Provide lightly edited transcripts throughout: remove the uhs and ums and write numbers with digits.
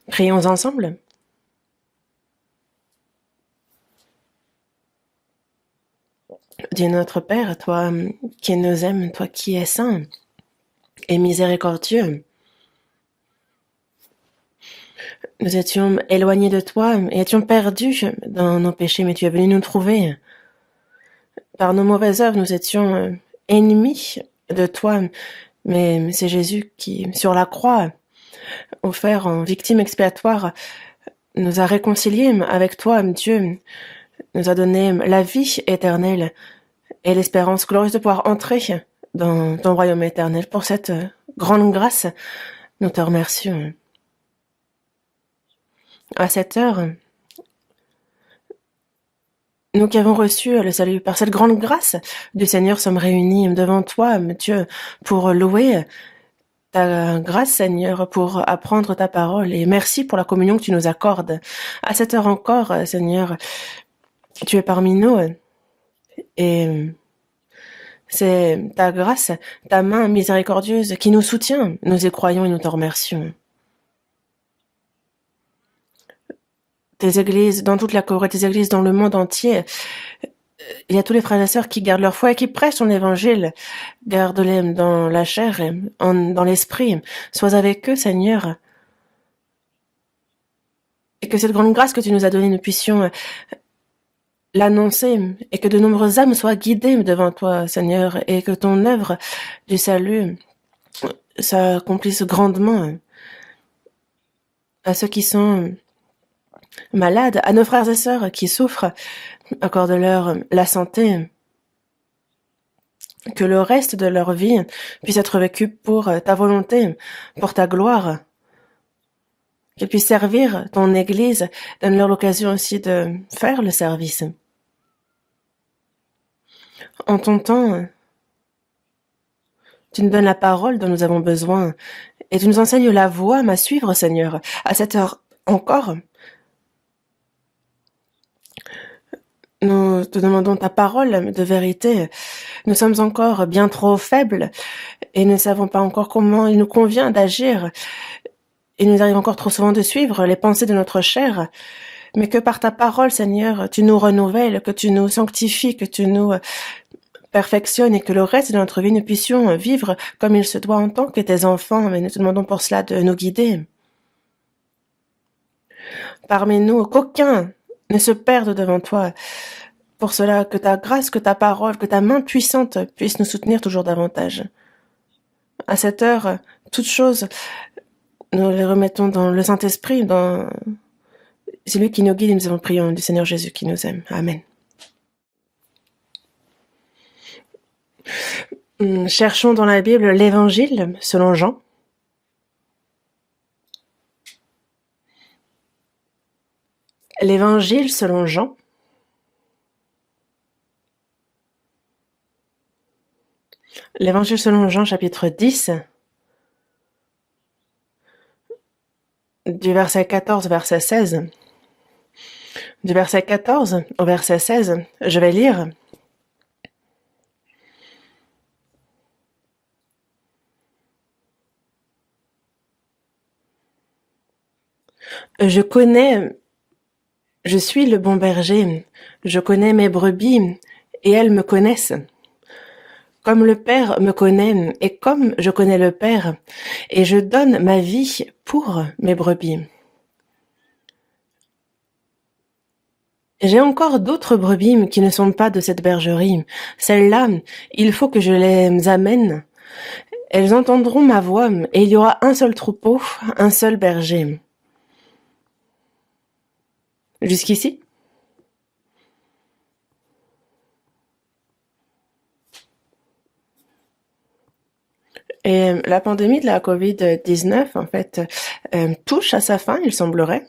Prions ensemble. Dieu notre Père, toi qui nous aimes, toi qui es saint et miséricordieux, nous étions éloignés de toi et étions perdus dans nos péchés, mais tu es venu nous trouver. Par nos mauvaises œuvres, nous étions ennemis de toi, mais c'est Jésus qui, sur la croix, offert en victime expiatoire, nous a réconciliés avec toi, Dieu, nous a donné la vie éternelle et l'espérance glorieuse de pouvoir entrer dans ton royaume éternel. Pour cette grande grâce, nous te remercions. À cette heure, nous qui avons reçu le salut par cette grande grâce du Seigneur, sommes réunis devant toi, Dieu, pour louer ta grâce, Seigneur, pour apprendre ta parole. Et merci pour la communion que tu nous accordes. À cette heure encore, Seigneur, tu es parmi nous et c'est ta grâce, ta main miséricordieuse qui nous soutient. Nous y croyons et nous te remercions. Tes églises dans toute la Corée, tes églises dans le monde entier, il y a tous les frères et sœurs qui gardent leur foi et qui prêchent ton évangile. Garde-les dans la chair et dans l'esprit. Sois avec eux, Seigneur. Et que cette grande grâce que tu nous as donnée, nous puissions l'annoncer et que de nombreuses âmes soient guidées devant toi, Seigneur, et que ton œuvre du salut s'accomplisse grandement à ceux qui sont malades, à nos frères et sœurs qui souffrent, accorde-leur la santé, que le reste de leur vie puisse être vécu pour ta volonté, pour ta gloire, qu'ils puissent servir ton Église, donne-leur l'occasion aussi de faire le service. En ton temps, tu nous donnes la parole dont nous avons besoin et tu nous enseignes la voie à suivre, Seigneur. À cette heure encore, nous te demandons ta parole de vérité. Nous sommes encore bien trop faibles et ne savons pas encore comment il nous convient d'agir. Il nous arrive encore trop souvent de suivre les pensées de notre chair, mais que par ta parole, Seigneur, tu nous renouvelles, que tu nous sanctifies, que tu nous perfectionnes et que le reste de notre vie, nous puissions vivre comme il se doit en tant que tes enfants. Mais nous te demandons pour cela de nous guider. Parmi nous, qu'aucun ne se perde devant toi. Pour cela, que ta grâce, que ta parole, que ta main puissante puisse nous soutenir toujours davantage. À cette heure, toutes choses, nous les remettons dans le Saint-Esprit, dans c'est lui qui nous guide et nous avons prié du Seigneur Jésus qui nous aime. Amen. Cherchons dans la Bible l'Évangile selon Jean. L'Évangile selon Jean. L'Évangile selon Jean, chapitre 10, du verset 14 au verset 16. Du verset 14 au verset 16, je vais lire. Je suis le bon berger, je connais mes brebis, et elles me connaissent. Comme le Père me connaît, et comme je connais le Père, et je donne ma vie pour mes brebis. J'ai encore d'autres brebis qui ne sont pas de cette bergerie. Celles-là, il faut que je les amène. Elles entendront ma voix, et il y aura un seul troupeau, un seul berger. Jusqu'ici? Et la pandémie de la COVID-19, en fait, touche à sa fin, il semblerait.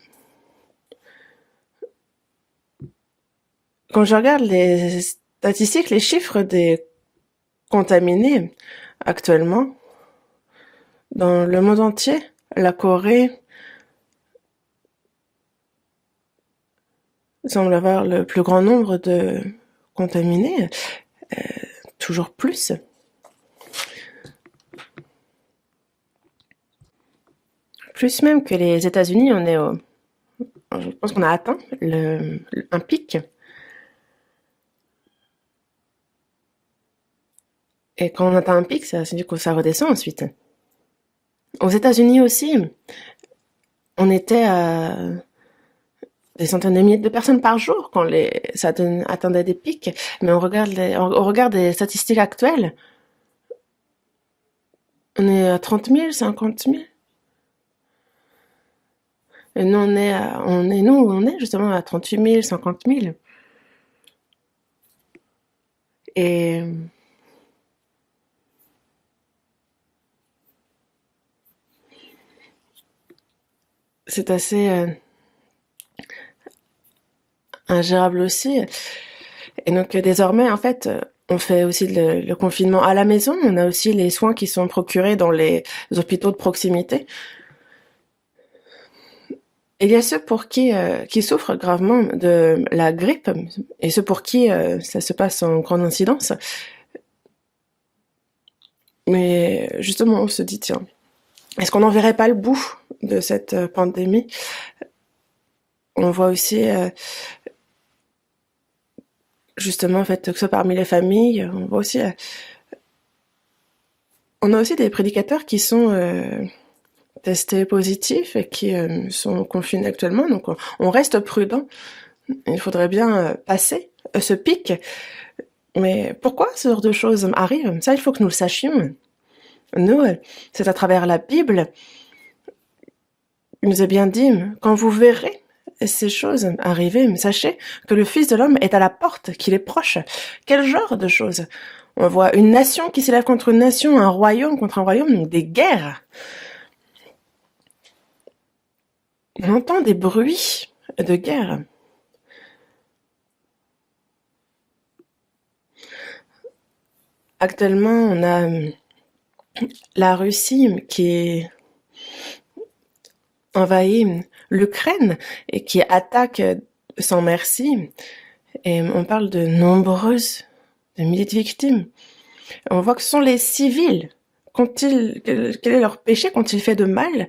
Quand je regarde les statistiques, les chiffres des contaminés actuellement, dans le monde entier, la Corée semble avoir le plus grand nombre de contaminés, toujours plus. Plus même que les États-Unis, je pense qu'on a atteint un pic. Et quand on atteint un pic, du coup, ça redescend ensuite. Aux États-Unis aussi, on était à des centaines de milliers de personnes par jour quand ça atteindait des pics. Mais on regarde les statistiques actuelles, on est à 30 000, 50 000. Et nous, on est justement à 38 000, 50 000. Et c'est assez ingérable aussi. Et donc désormais, en fait, on fait aussi le confinement à la maison. On a aussi les soins qui sont procurés dans les hôpitaux de proximité. Il y a ceux pour qui souffrent gravement de la grippe et ceux pour qui ça se passe en grande incidence. Mais justement, on se dit, tiens, est-ce qu'on n'en verrait pas le bout de cette pandémie? On voit aussi, justement, en fait, que ce soit parmi les familles, on a aussi des prédicateurs qui sont testés positifs et qui sont confinés actuellement. Donc, on reste prudent. Il faudrait bien passer ce pic. Mais pourquoi ce genre de choses arrivent? Ça, il faut que nous le sachions. Nous, c'est à travers la Bible. Il nous est bien dit, quand vous verrez ces choses arriver, sachez que le Fils de l'homme est à la porte, qu'il est proche. Quel genre de choses? On voit une nation qui s'élève contre une nation, un royaume contre un royaume, des guerres. On entend des bruits de guerre. Actuellement, on a la Russie qui envahit l'Ukraine et qui attaque sans merci. Et on parle de de milliers de victimes. On voit que ce sont les civils. Quel est leur péché? Qu'ont-ils fait de mal?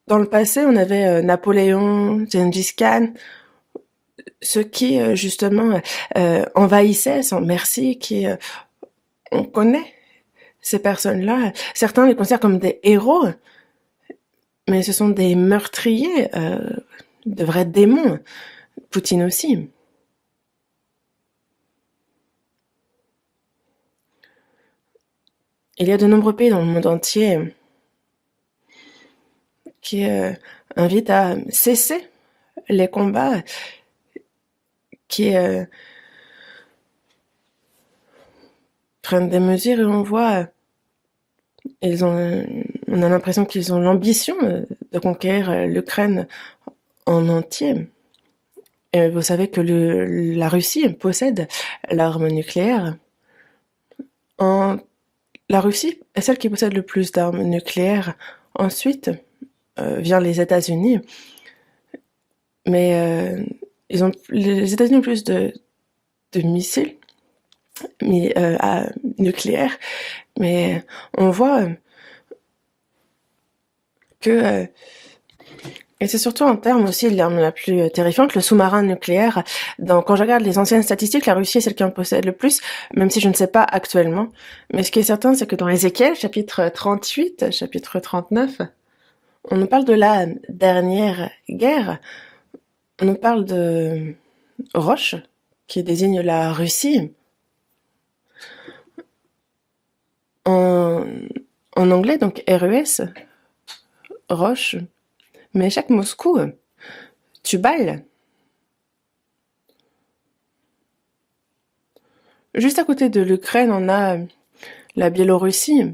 Dans le passé, on avait Napoléon, Gengis Khan, ceux qui justement envahissaient sans merci, on connaît ces personnes-là. Certains les considèrent comme des héros, mais ce sont des meurtriers, de vrais démons. Poutine aussi. Il y a de nombreux pays dans le monde entier qui invitent à cesser les combats, qui prennent des mesures et on voit, on a l'impression qu'ils ont l'ambition de conquérir l'Ukraine en entier. Et vous savez que la Russie possède l'arme nucléaire. La Russie est celle qui possède le plus d'armes nucléaires. Ensuite, vient les États-Unis. Mais les États-Unis ont plus de missiles nucléaires. Mais on voit que et c'est surtout en termes aussi de l'arme la plus terrifiante, le sous-marin nucléaire. Quand je regarde les anciennes statistiques, la Russie est celle qui en possède le plus, même si je ne sais pas actuellement. Mais ce qui est certain, c'est que dans Ézéchiel, chapitre 38, chapitre 39, on nous parle de la dernière guerre. On nous parle de Roche, qui désigne la Russie. En anglais, donc RES, Roche. Mais chaque Moscou, Tubal. Juste à côté de l'Ukraine, on a la Biélorussie.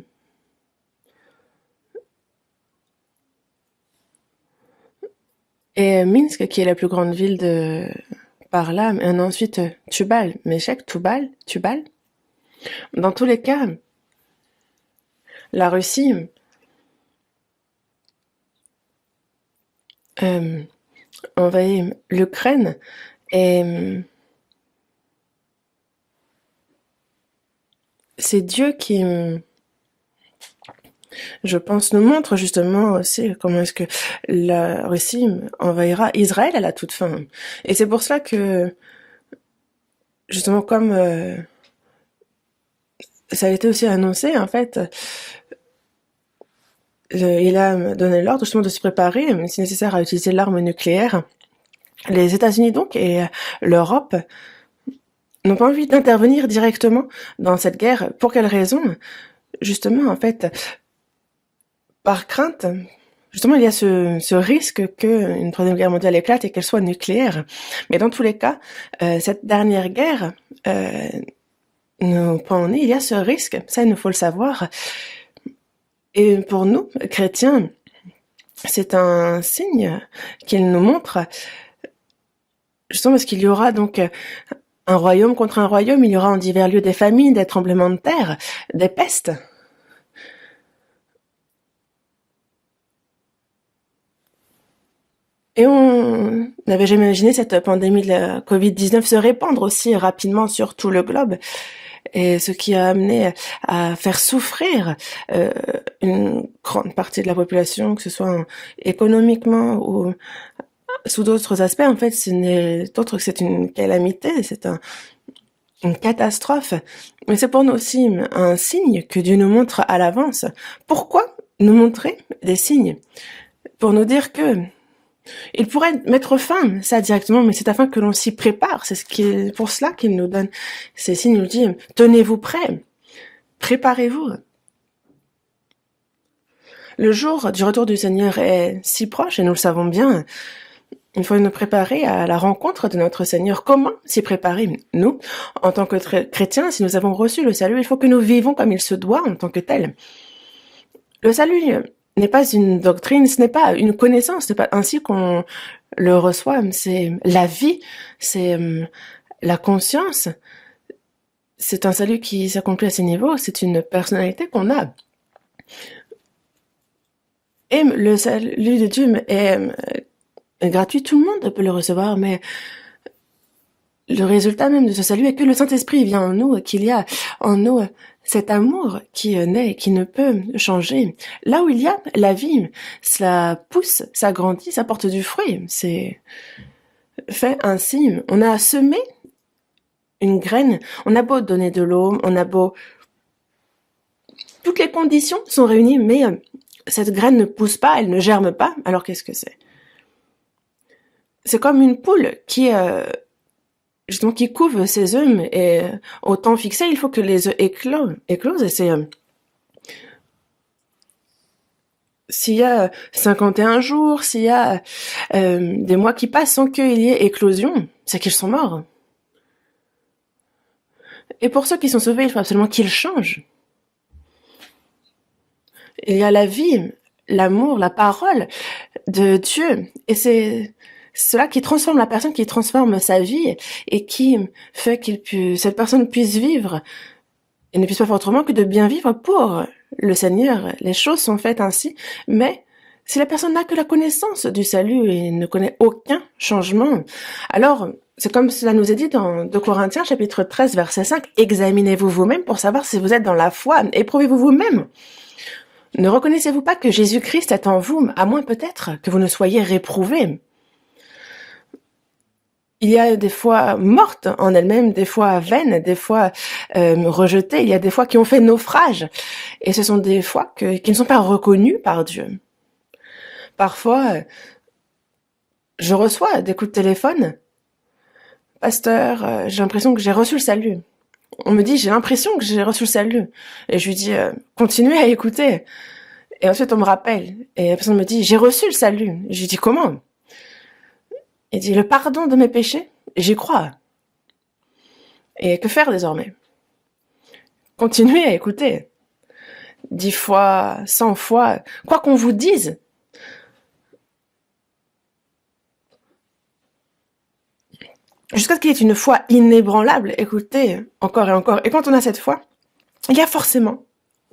Et Minsk, qui est la plus grande ville par là, et ensuite Tubal. Mais chaque Tubal. Dans tous les cas, la Russie envahit l'Ukraine et c'est Dieu qui je pense, nous montre justement aussi comment est-ce que la Russie envahira Israël à la toute fin. Et c'est pour cela que, justement, comme ça a été aussi annoncé, en fait, il a donné l'ordre justement de se préparer, si nécessaire, à utiliser l'arme nucléaire. Les États-Unis donc et l'Europe n'ont pas envie d'intervenir directement dans cette guerre. Pour quelle raison? Justement, en fait, par crainte, justement, il y a ce risque qu'une troisième guerre mondiale éclate et qu'elle soit nucléaire. Mais dans tous les cas, cette dernière guerre nous prend au nez. Il y a ce risque, ça il nous faut le savoir. Et pour nous, chrétiens, c'est un signe qu'il nous montre, justement parce qu'il y aura donc un royaume contre un royaume, il y aura en divers lieux des famines, des tremblements de terre, des pestes. Et on n'avait jamais imaginé cette pandémie de la Covid-19 se répandre aussi rapidement sur tout le globe. Et ce qui a amené à faire souffrir une grande partie de la population, que ce soit économiquement ou sous d'autres aspects. En fait, ce n'est autre que c'est une calamité, c'est une catastrophe. Mais c'est pour nous aussi un signe que Dieu nous montre à l'avance. Pourquoi nous montrer des signes? Pour nous dire que il pourrait mettre fin, ça directement, mais c'est afin que l'on s'y prépare. C'est pour cela qu'il nous donne ces signes. Il nous dit, tenez-vous prêts, préparez-vous. Le jour du retour du Seigneur est si proche, et nous le savons bien. Il faut nous préparer à la rencontre de notre Seigneur. Comment s'y préparer? Nous, en tant que chrétiens, si nous avons reçu le salut, il faut que nous vivons comme il se doit en tant que tel. Le salut n'est pas une doctrine, ce n'est pas une connaissance, ce n'est pas ainsi qu'on le reçoit, c'est la vie, c'est la conscience, c'est un salut qui s'accomplit à ces niveaux, c'est une personnalité qu'on a. Et le salut de Dieu est gratuit, tout le monde peut le recevoir, mais le résultat même de ce salut est que le Saint-Esprit vient en nous, qu'il y a en nous cet amour qui naît et qui ne peut changer. Là où il y a la vie, cela pousse, ça grandit, ça porte du fruit. C'est fait ainsi. On a semé une graine, on a beau donner de l'eau, on a beau... Toutes les conditions sont réunies, mais cette graine ne pousse pas, elle ne germe pas. Alors qu'est-ce que c'est? C'est comme une poule qui... justement qui couve ses œufs et au temps fixé, il faut que les œufs éclosent et c'est s'il y a 51 jours, s'il y a des mois qui passent sans qu'il y ait éclosion, c'est qu'ils sont morts. Et pour ceux qui sont sauvés, il faut absolument qu'ils changent. Il y a la vie, l'amour, la parole de Dieu et c'est cela qui transforme la personne, qui transforme sa vie et qui fait cette personne puisse vivre et ne puisse pas faire autrement que de bien vivre pour le Seigneur. Les choses sont faites ainsi, mais si la personne n'a que la connaissance du salut et ne connaît aucun changement, alors c'est comme cela nous est dit dans 2 Corinthiens chapitre 13 verset 5, examinez-vous vous-même pour savoir si vous êtes dans la foi, éprouvez-vous vous-même. Ne reconnaissez-vous pas que Jésus-Christ est en vous, à moins peut-être que vous ne soyez réprouvés? Il y a des fois mortes en elles-mêmes, des fois vaines, des fois rejetées, il y a des fois qui ont fait naufrage. Et ce sont des fois qui ne sont pas reconnues par Dieu. Parfois, je reçois des coups de téléphone. Pasteur, j'ai l'impression que j'ai reçu le salut. On me dit, j'ai l'impression que j'ai reçu le salut. Et je lui dis, continuez à écouter. Et ensuite, on me rappelle. Et la personne me dit, j'ai reçu le salut. Je lui dis, comment? Il dit, le pardon de mes péchés, j'y crois. Et que faire désormais? Continuez à écouter. 10 fois, 100 fois, quoi qu'on vous dise. Jusqu'à ce qu'il y ait une foi inébranlable, écoutez, encore et encore. Et quand on a cette foi, il y a forcément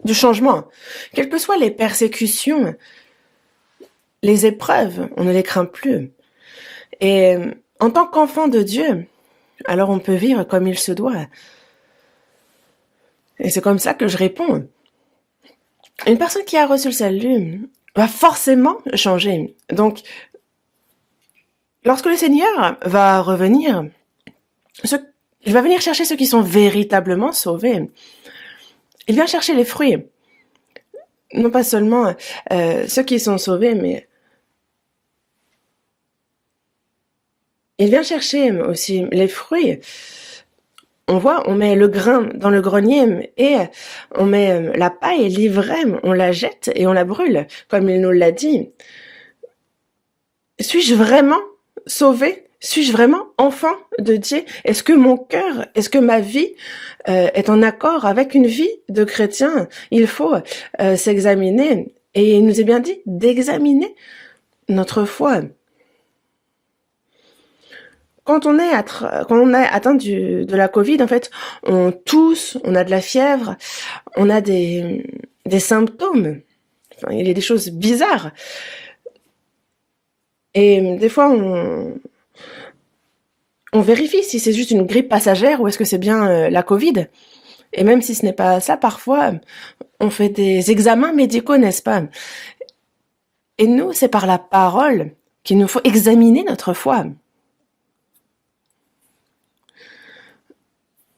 du changement. Quelles que soient les persécutions, les épreuves, on ne les craint plus. Et en tant qu'enfant de Dieu, alors on peut vivre comme il se doit. Et c'est comme ça que je réponds Une personne qui a reçu le salut va forcément changer. Donc, lorsque le Seigneur va revenir, il va venir chercher ceux qui sont véritablement sauvés. Il vient chercher les fruits. Non pas seulement ceux qui sont sauvés, mais il vient chercher aussi les fruits. On voit, on met le grain dans le grenier et on met la paille, l'ivraie, on la jette et on la brûle, comme il nous l'a dit. Suis-je vraiment sauvé? Suis-je vraiment enfant de Dieu? Est-ce que mon cœur, est-ce que ma vie est en accord avec une vie de chrétien? Il faut s'examiner. Et il nous est bien dit d'examiner notre foi. Quand on est atteint de la Covid, en fait, on tousse, on a de la fièvre, on a des symptômes. Enfin, il y a des choses bizarres. Et des fois, on vérifie si c'est juste une grippe passagère ou est-ce que c'est bien la Covid. Et même si ce n'est pas ça, parfois, on fait des examens médicaux, n'est-ce pas? Et nous, c'est par la parole qu'il nous faut examiner notre foi.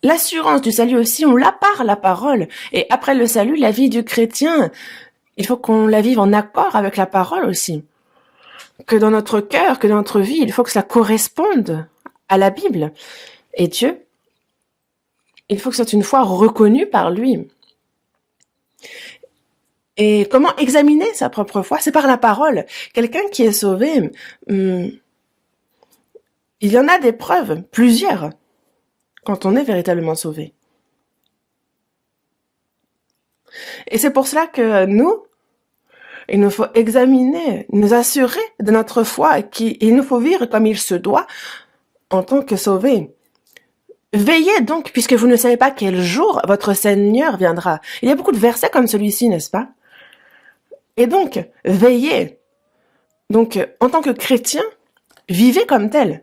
L'assurance du salut aussi, on l'a par la parole. Et après le salut, la vie du chrétien, il faut qu'on la vive en accord avec la parole aussi. Que dans notre cœur, que dans notre vie, il faut que cela corresponde à la Bible. Et Dieu, il faut que ce soit une foi reconnue par lui. Et comment examiner sa propre foi? C'est par la parole. Quelqu'un qui est sauvé, il y en a des preuves, plusieurs, quand on est véritablement sauvé. Et c'est pour cela que nous, il nous faut examiner, nous assurer de notre foi, il nous faut vivre comme il se doit en tant que sauvés. Veillez donc, puisque vous ne savez pas quel jour votre Seigneur viendra. Il y a beaucoup de versets comme celui-ci, n'est-ce pas? Et donc, veillez. Donc, en tant que chrétien, vivez comme tel.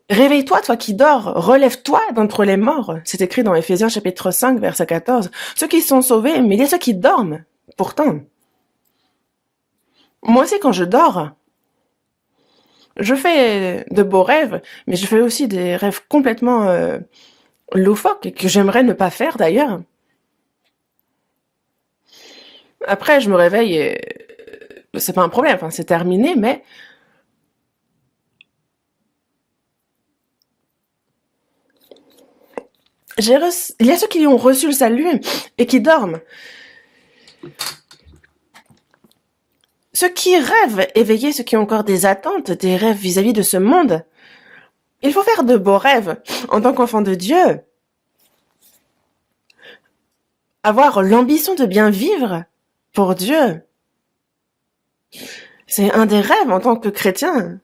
Réveille-toi, toi qui dors, relève-toi d'entre les morts. C'est écrit dans Éphésiens chapitre 5, verset 14. Ceux qui sont sauvés, mais il y a ceux qui dorment, pourtant. Moi aussi, quand je dors, je fais de beaux rêves, mais je fais aussi des rêves complètement loufoques et que j'aimerais ne pas faire d'ailleurs. Après, je me réveille et c'est pas un problème, enfin, c'est terminé, mais il y a ceux qui ont reçu le salut et qui dorment. Ceux qui rêvent éveillés, ceux qui ont encore des attentes, des rêves vis-à-vis de ce monde. Il faut faire de beaux rêves en tant qu'enfant de Dieu. Avoir l'ambition de bien vivre pour Dieu. C'est un des rêves en tant que chrétien.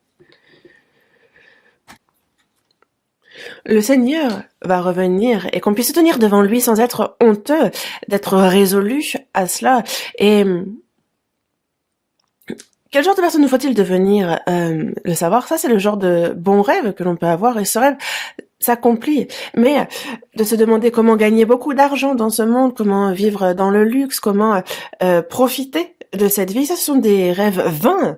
Le Seigneur va revenir et qu'on puisse se tenir devant lui sans être honteux, d'être résolu à cela. Et quel genre de personne nous faut-il devenir? Le savoir, ça c'est le genre de bon rêve que l'on peut avoir et ce rêve s'accomplit. Mais de se demander comment gagner beaucoup d'argent dans ce monde, comment vivre dans le luxe, comment profiter de cette vie, ça ce sont des rêves vains.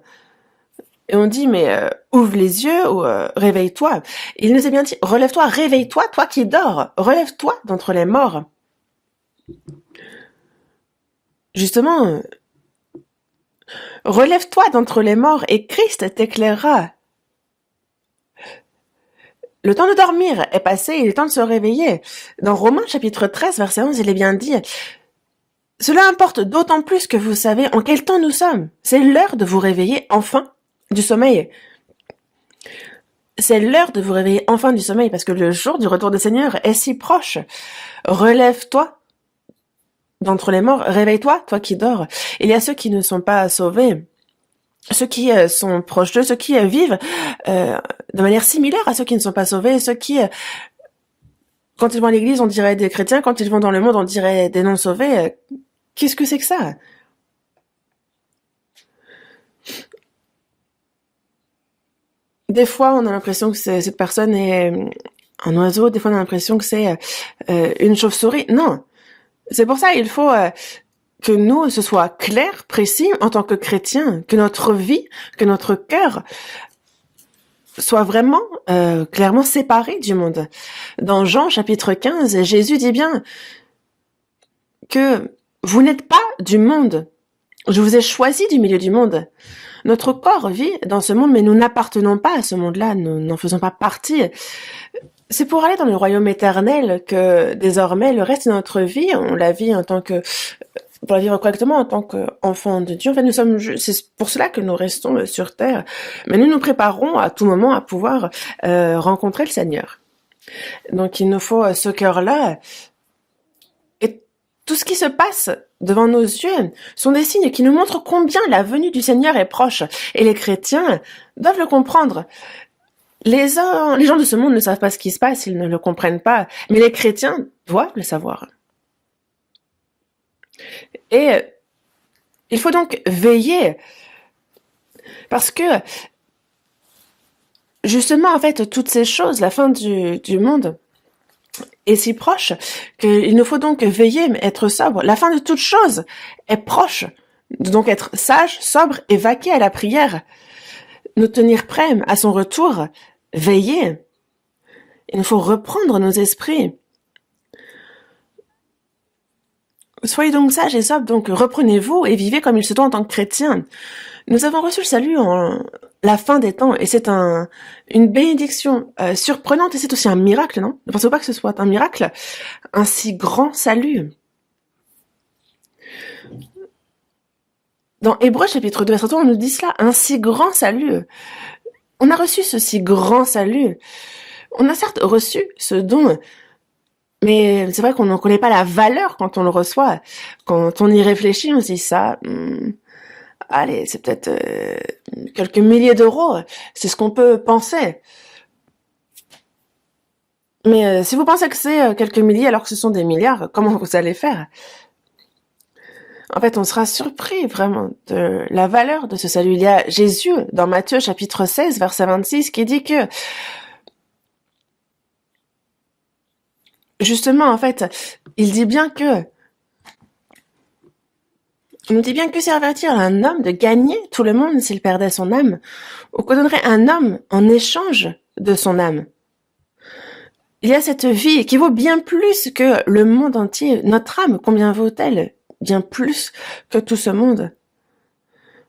Et on dit, mais ouvre les yeux ou réveille-toi. Il nous est bien dit, relève-toi, réveille-toi, toi qui dors. Relève-toi d'entre les morts. Justement, relève-toi d'entre les morts et Christ t'éclairera. Le temps de dormir est passé, il est temps de se réveiller. Dans Romains chapitre 13, verset 11, il est bien dit, cela importe d'autant plus que vous savez en quel temps nous sommes. C'est l'heure de vous réveiller enfin du sommeil. C'est l'heure de vous réveiller enfin du sommeil parce que le jour du retour du Seigneur est si proche. Relève-toi d'entre les morts, réveille-toi, toi qui dors. Il y a ceux qui ne sont pas sauvés, ceux qui sont proches d'eux, ceux qui vivent de manière similaire à ceux qui ne sont pas sauvés, ceux qui, quand ils vont à l'église, on dirait des chrétiens, quand ils vont dans le monde, on dirait des non-sauvés. Qu'est-ce que c'est que ça? Des fois, on a l'impression que cette personne est un oiseau, des fois on a l'impression que c'est une chauve-souris. Non, C'est pour ça il faut que nous, ce soit clair, précis, en tant que chrétiens, que notre vie, que notre cœur soit vraiment clairement séparé du monde. Dans Jean chapitre 15, Jésus dit bien que vous n'êtes pas du monde. Je vous ai choisi du milieu du monde. Notre corps vit dans ce monde, mais nous n'appartenons pas à ce monde-là, nous n'en faisons pas partie. C'est pour aller dans le royaume éternel que désormais le reste de notre vie, on la vit en tant que pour la vivre correctement en tant qu'enfants de Dieu. En fait, c'est pour cela que nous restons sur terre. Mais nous nous préparons à tout moment à pouvoir rencontrer le Seigneur. Donc, il nous faut ce cœur-là. Et tout ce qui se passe devant nos yeux sont des signes qui nous montrent combien la venue du Seigneur est proche. Et les chrétiens doivent le comprendre. Les gens de ce monde ne savent pas ce qui se passe, ils ne le comprennent pas. Mais les chrétiens doivent le savoir. Et il faut donc veiller parce que justement, en fait, toutes ces choses, la fin du monde est si proche qu'il nous faut donc veiller, être sobre. La fin de toute chose est proche. Donc être sage, sobre et vaquer à la prière. Nous tenir prêts à son retour, veiller. Il nous faut reprendre nos esprits. Soyez donc sages et sobres, donc reprenez-vous et vivez comme il se doit en tant que chrétien. Nous avons reçu le salut en la fin des temps et c'est une bénédiction surprenante et c'est aussi un miracle, non? Ne pensez pas que ce soit un miracle? Un si grand salut. Dans Hébreux chapitre 2, verset 3, on nous dit cela, un si grand salut. On a reçu ce si grand salut. On a certes reçu ce don, mais c'est vrai qu'on n'en connaît pas la valeur quand on le reçoit. Quand on y réfléchit, on se dit ça, allez, c'est peut-être quelques milliers d'euros, c'est ce qu'on peut penser. Mais si vous pensez que c'est quelques milliers alors que ce sont des milliards, comment vous allez faire? En fait, on sera surpris vraiment de la valeur de ce salut. Il y a Jésus dans Matthieu chapitre 16, verset 26, qui dit que justement, en fait, il nous dit bien que c'est avertir un homme de gagner tout le monde s'il perdait son âme, ou qu'on donnerait un homme en échange de son âme. Il y a cette vie qui vaut bien plus que le monde entier. Notre âme, combien vaut-elle? Bien plus que tout ce monde.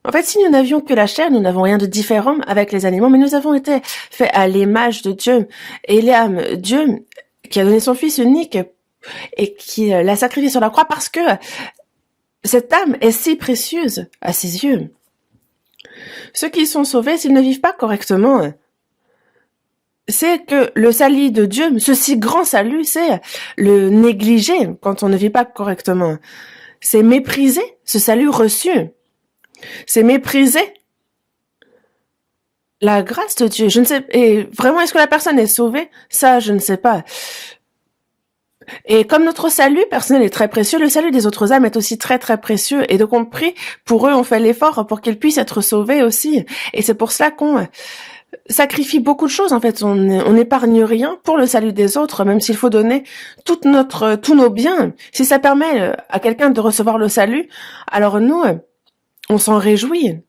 En fait, si nous n'avions que la chair, nous n'avons rien de différent avec les animaux, mais nous avons été faits à l'image de Dieu. Et l'âme, Dieu, qui a donné son Fils unique et qui l'a sacrifié sur la croix parce que cette âme est si précieuse à ses yeux. Ceux qui sont sauvés, s'ils ne vivent pas correctement, c'est que le salut de Dieu, ce si grand salut, c'est le négliger quand on ne vit pas correctement. C'est mépriser ce salut reçu. C'est mépriser la grâce de Dieu. Je ne sais, et vraiment, est-ce que la personne est sauvée? Ça, je ne sais pas. Et comme notre salut personnel est très précieux, le salut des autres âmes est aussi très très précieux. Et de compris, pour eux, on fait l'effort pour qu'ils puissent être sauvés aussi. Et c'est pour cela qu'on sacrifie beaucoup de choses. En fait, on n'épargne rien pour le salut des autres, même s'il faut donner tous nos biens. Si ça permet à quelqu'un de recevoir le salut, alors nous, on s'en réjouit.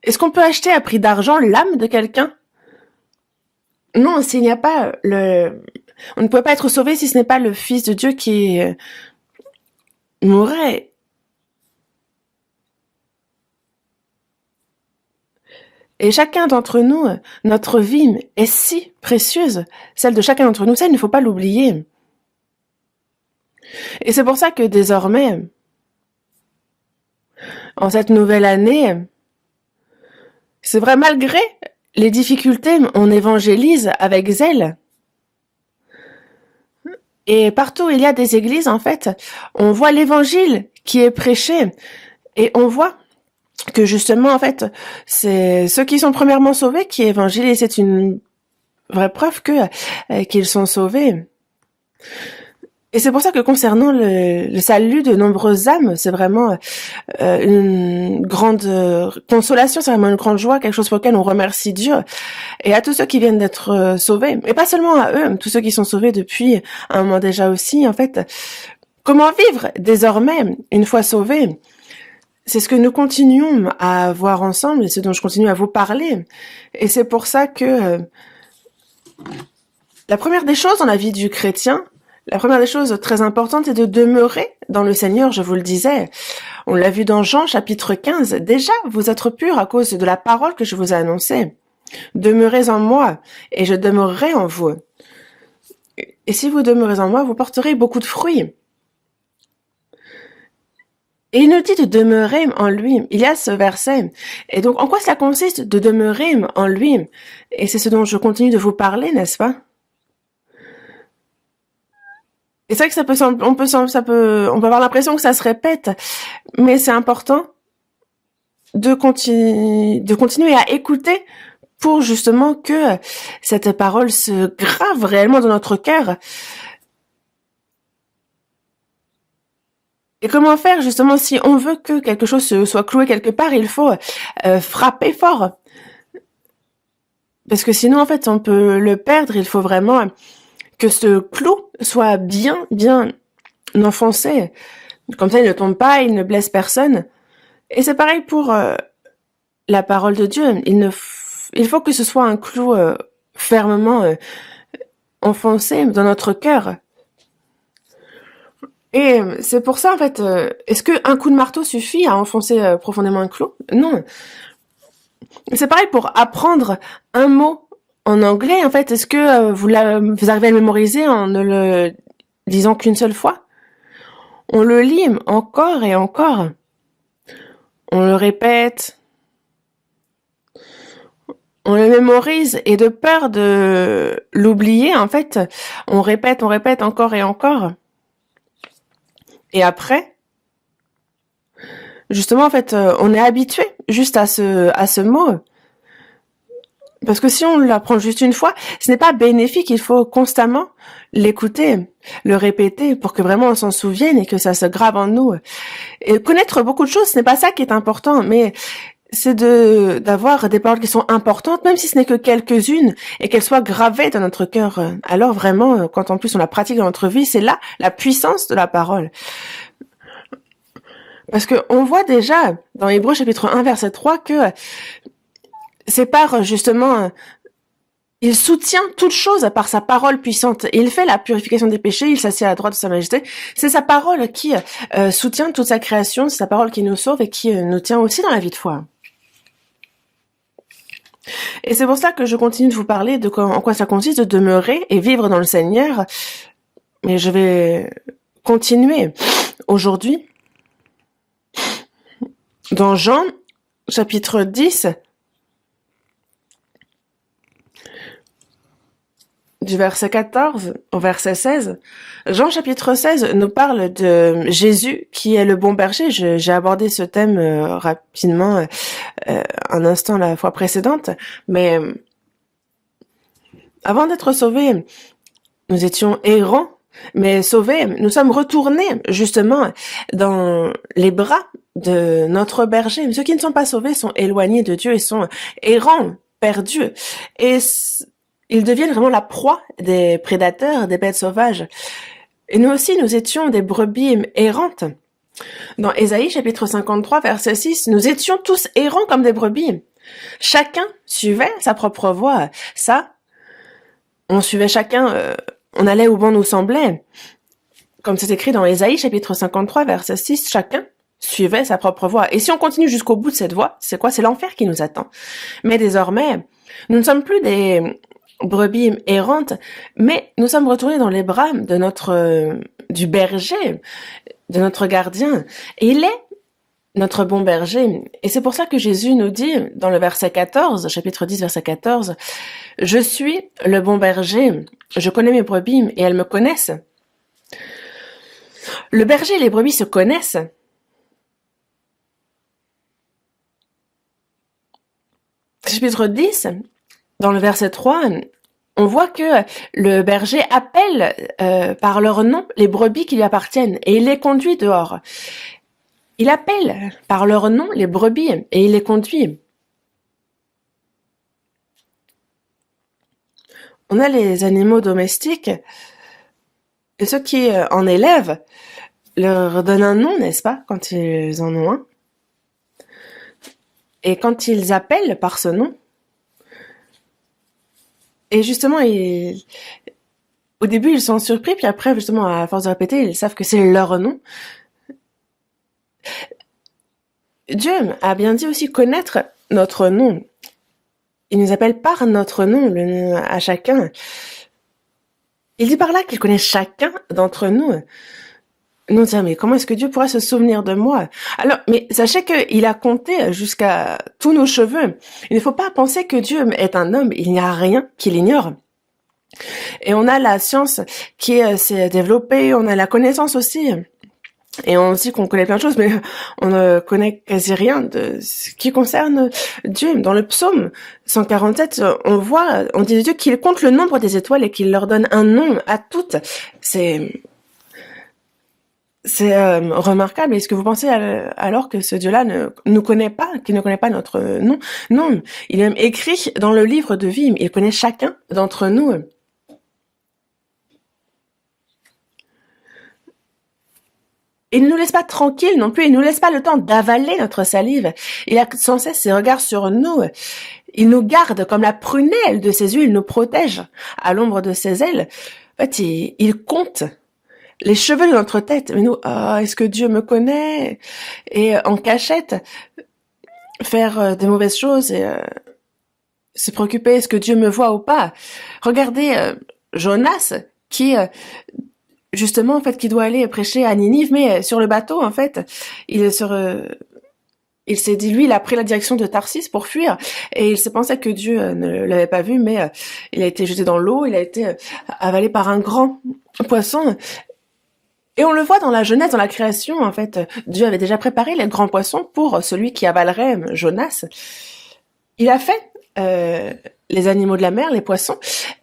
Est-ce qu'on peut acheter à prix d'argent l'âme de quelqu'un? Non, s'il n'y a pas on ne peut pas être sauvé si ce n'est pas le Fils de Dieu qui mourrait. Et chacun d'entre nous, notre vie est si précieuse, celle de chacun d'entre nous, ça il ne faut pas l'oublier. Et c'est pour ça que désormais, en cette nouvelle année, c'est vrai, malgré les difficultés, on évangélise avec zèle. Et partout où il y a des églises, en fait, on voit l'évangile qui est prêché. Et on voit que justement, en fait, c'est ceux qui sont premièrement sauvés qui évangélisent. C'est une vraie preuve qu'ils sont sauvés. Et c'est pour ça que concernant le salut de nombreuses âmes, c'est vraiment une grande consolation, c'est vraiment une grande joie, quelque chose pour lequel on remercie Dieu. Et à tous ceux qui viennent d'être sauvés, et pas seulement à eux, tous ceux qui sont sauvés depuis un moment déjà aussi, en fait, comment vivre désormais, une fois sauvés? C'est ce que nous continuons à voir ensemble et ce dont je continue à vous parler. Et c'est pour ça que la première des choses dans la vie du chrétien, la première des choses très importantes, c'est de demeurer dans le Seigneur, je vous le disais. On l'a vu dans Jean chapitre 15. Déjà, vous êtes purs à cause de la parole que je vous ai annoncée. Demeurez en moi et je demeurerai en vous. Et si vous demeurez en moi, vous porterez beaucoup de fruits. Et il nous dit de demeurer en lui. Il y a ce verset. Et donc, en quoi cela consiste de demeurer en lui? Et c'est ce dont je continue de vous parler, n'est-ce pas? Et c'est vrai que ça peut, on peut avoir l'impression que ça se répète, mais c'est important de continuer à écouter pour justement que cette parole se grave réellement dans notre cœur. Et comment faire justement si on veut que quelque chose soit cloué quelque part, il faut frapper fort. Parce que sinon, en fait, on peut le perdre. Il faut vraiment que ce clou soit bien enfoncé. Comme ça, il ne tombe pas, il ne blesse personne. Et c'est pareil pour la parole de Dieu. Il faut que ce soit un clou fermement enfoncé dans notre cœur. Et c'est pour ça, en fait, est-ce qu'un coup de marteau suffit à enfoncer profondément un clou? Non. C'est pareil pour apprendre un mot en anglais, en fait. Est-ce que vous arrivez à le mémoriser en ne le disant qu'une seule fois? On le lit encore et encore. On le répète. On le mémorise et de peur de l'oublier, en fait, on répète encore et encore. Et après, justement, en fait, on est habitué juste à ce mot. Parce que si on l'apprend juste une fois, ce n'est pas bénéfique. Il faut constamment l'écouter, le répéter pour que vraiment on s'en souvienne et que ça se grave en nous. Et connaître beaucoup de choses, ce n'est pas ça qui est important, mais c'est d'avoir des paroles qui sont importantes, même si ce n'est que quelques-unes, et qu'elles soient gravées dans notre cœur. Alors vraiment, quand en plus on la pratique dans notre vie, c'est là la puissance de la parole. Parce que on voit déjà dans Hébreux chapitre 1 verset 3 que c'est par justement il soutient toute chose par sa parole puissante. Il fait la purification des péchés, il s'assied à la droite de sa majesté. C'est sa parole qui soutient toute sa création, c'est sa parole qui nous sauve et qui nous tient aussi dans la vie de foi. Et c'est pour ça que je continue de vous parler de en quoi ça consiste de demeurer et vivre dans le Seigneur. Mais je vais continuer aujourd'hui dans Jean, chapitre 10, du verset 14 au verset 16. Jean chapitre 16 nous parle de Jésus qui est le bon berger. J'ai abordé ce thème rapidement un instant la fois précédente, mais avant d'être sauvés, nous étions errants, mais sauvés, nous sommes retournés justement dans les bras de notre berger. Ceux qui ne sont pas sauvés sont éloignés de Dieu et sont errants, perdus. Et ils deviennent vraiment la proie des prédateurs, des bêtes sauvages. Et nous aussi, nous étions des brebis errantes. Dans Ésaïe, chapitre 53, verset 6, nous étions tous errants comme des brebis. Chacun suivait sa propre voie. Ça, on suivait chacun, on allait où bon nous semblait. Comme c'est écrit dans Ésaïe, chapitre 53, verset 6, chacun suivait sa propre voie. Et si on continue jusqu'au bout de cette voie, c'est quoi? C'est l'enfer qui nous attend. Mais désormais, nous ne sommes plus des brebis errantes, mais nous sommes retournés dans les bras de du berger, de notre gardien. Et il est notre bon berger. Et c'est pour ça que Jésus nous dit dans le verset 14, chapitre 10, verset 14, « Je suis le bon berger, je connais mes brebis et elles me connaissent. » Le berger et les brebis se connaissent. Chapitre 10, dans le verset 3, on voit que le berger appelle par leur nom les brebis qui lui appartiennent et il les conduit dehors. Il appelle par leur nom les brebis et il les conduit. On a les animaux domestiques et ceux qui en élèvent leur donnent un nom, n'est-ce pas, quand ils en ont un. Et quand ils appellent par ce nom, et justement, au début, ils sont surpris, puis après, justement, à force de répéter, ils savent que c'est leur nom. Dieu a bien dit aussi connaître notre nom. Il nous appelle par notre nom, le nom à chacun. Il dit par là qu'il connaît chacun d'entre nous. Nous disons, mais comment est-ce que Dieu pourrait se souvenir de moi? Alors, mais sachez qu'il a compté jusqu'à tous nos cheveux. Il ne faut pas penser que Dieu est un homme. Il n'y a rien qu'il ignore. Et on a la science qui s'est développée, on a la connaissance aussi. Et on dit qu'on connaît plein de choses, mais on ne connaît quasi rien de ce qui concerne Dieu. Dans le psaume 147, on dit de Dieu qu'il compte le nombre des étoiles et qu'il leur donne un nom à toutes. C'est remarquable. Est-ce que vous pensez alors que ce Dieu-là ne nous connaît pas, qu'il ne connaît pas notre nom? Non, il est même écrit dans le livre de vie. Il connaît chacun d'entre nous. Il ne nous laisse pas tranquilles non plus, il ne nous laisse pas le temps d'avaler notre salive. Il a sans cesse ses regards sur nous. Il nous garde comme la prunelle de ses yeux, il nous protège à l'ombre de ses ailes. En fait, il compte les cheveux de notre tête. Mais nous, est-ce que Dieu me connaît? Et en cachette, faire des mauvaises choses et se préoccuper, est-ce que Dieu me voit ou pas? Regardez Jonas qui... justement, en fait, qui doit aller prêcher à Ninive, mais sur le bateau, en fait, il s'est dit, lui, il a pris la direction de Tarsis pour fuir, et il s'est pensé que Dieu ne l'avait pas vu, mais il a été jeté dans l'eau, il a été avalé par un grand poisson. Et on le voit dans la Genèse, dans la création, en fait, Dieu avait déjà préparé les grands poissons pour celui qui avalerait Jonas. Il a fait les animaux de la mer, les poissons,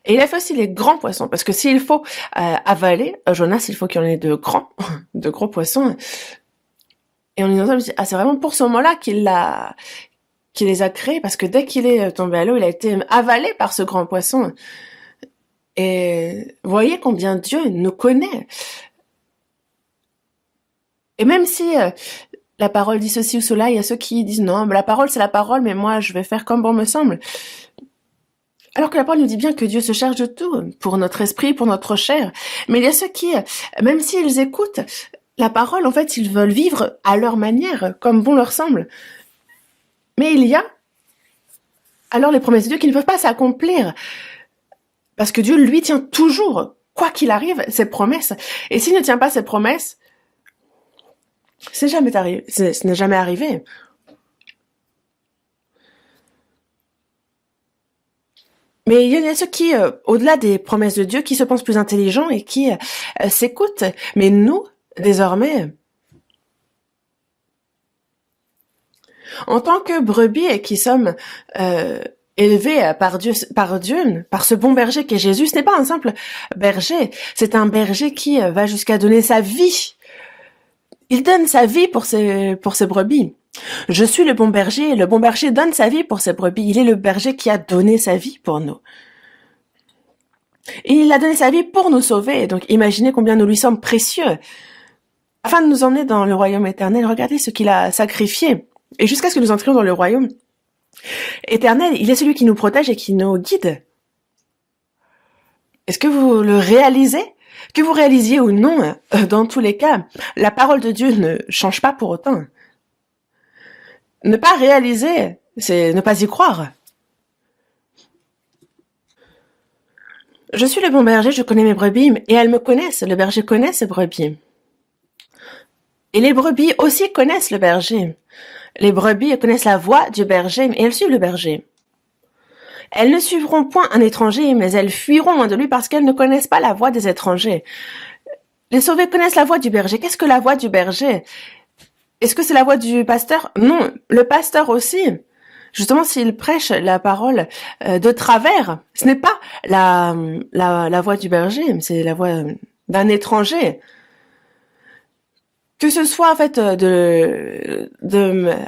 et il a fait aussi les grands poissons, parce que s'il faut avaler Jonas, il faut qu'il y en ait de gros poissons. Et on est dit, c'est vraiment pour ce moment-là qu'il les a créés, parce que dès qu'il est tombé à l'eau, il a été avalé par ce grand poisson. Et voyez combien Dieu nous connaît. Et même si la parole dit ceci ou cela, il y a ceux qui disent non, la parole c'est la parole, mais moi je vais faire comme bon me semble. Alors que la parole nous dit bien que Dieu se charge de tout, pour notre esprit, pour notre chair. Mais il y a ceux qui, même s'ils écoutent la parole, en fait, ils veulent vivre à leur manière, comme bon leur semble. Mais il y a alors les promesses de Dieu qui ne peuvent pas s'accomplir. Parce que Dieu, lui, tient toujours, quoi qu'il arrive, ses promesses. Et s'il ne tient pas ses promesses, ce n'est jamais arrivé. Mais il y a ceux qui, au-delà des promesses de Dieu, qui se pensent plus intelligents et qui s'écoutent. Mais nous, désormais, en tant que brebis qui sommes élevés par Dieu, par ce bon berger qui est Jésus, ce n'est pas un simple berger, c'est un berger qui va jusqu'à donner sa vie. Il donne sa vie pour ses brebis. Je suis le bon berger, et le bon berger donne sa vie pour ses brebis. Il est le berger qui a donné sa vie pour nous. Et il a donné sa vie pour nous sauver. Donc imaginez combien nous lui sommes précieux. Afin de nous emmener dans le royaume éternel, regardez ce qu'il a sacrifié. Et jusqu'à ce que nous entrions dans le royaume éternel, il est celui qui nous protège et qui nous guide. Est-ce que vous le réalisez? Que vous réalisiez ou non, dans tous les cas, la parole de Dieu ne change pas pour autant. Ne pas réaliser, c'est ne pas y croire. Je suis le bon berger, je connais mes brebis, et elles me connaissent. Le berger connaît ses brebis. Et les brebis aussi connaissent le berger. Les brebis connaissent la voix du berger, et elles suivent le berger. Elles ne suivront point un étranger, mais elles fuiront loin de lui parce qu'elles ne connaissent pas la voix des étrangers. Les sauvés connaissent la voix du berger. Qu'est-ce que la voix du berger? Est-ce que c'est la voix du pasteur? Non, le pasteur aussi Justement, s'il prêche la parole de travers, ce n'est pas la voix du berger, c'est la voix d'un étranger. Que ce soit en fait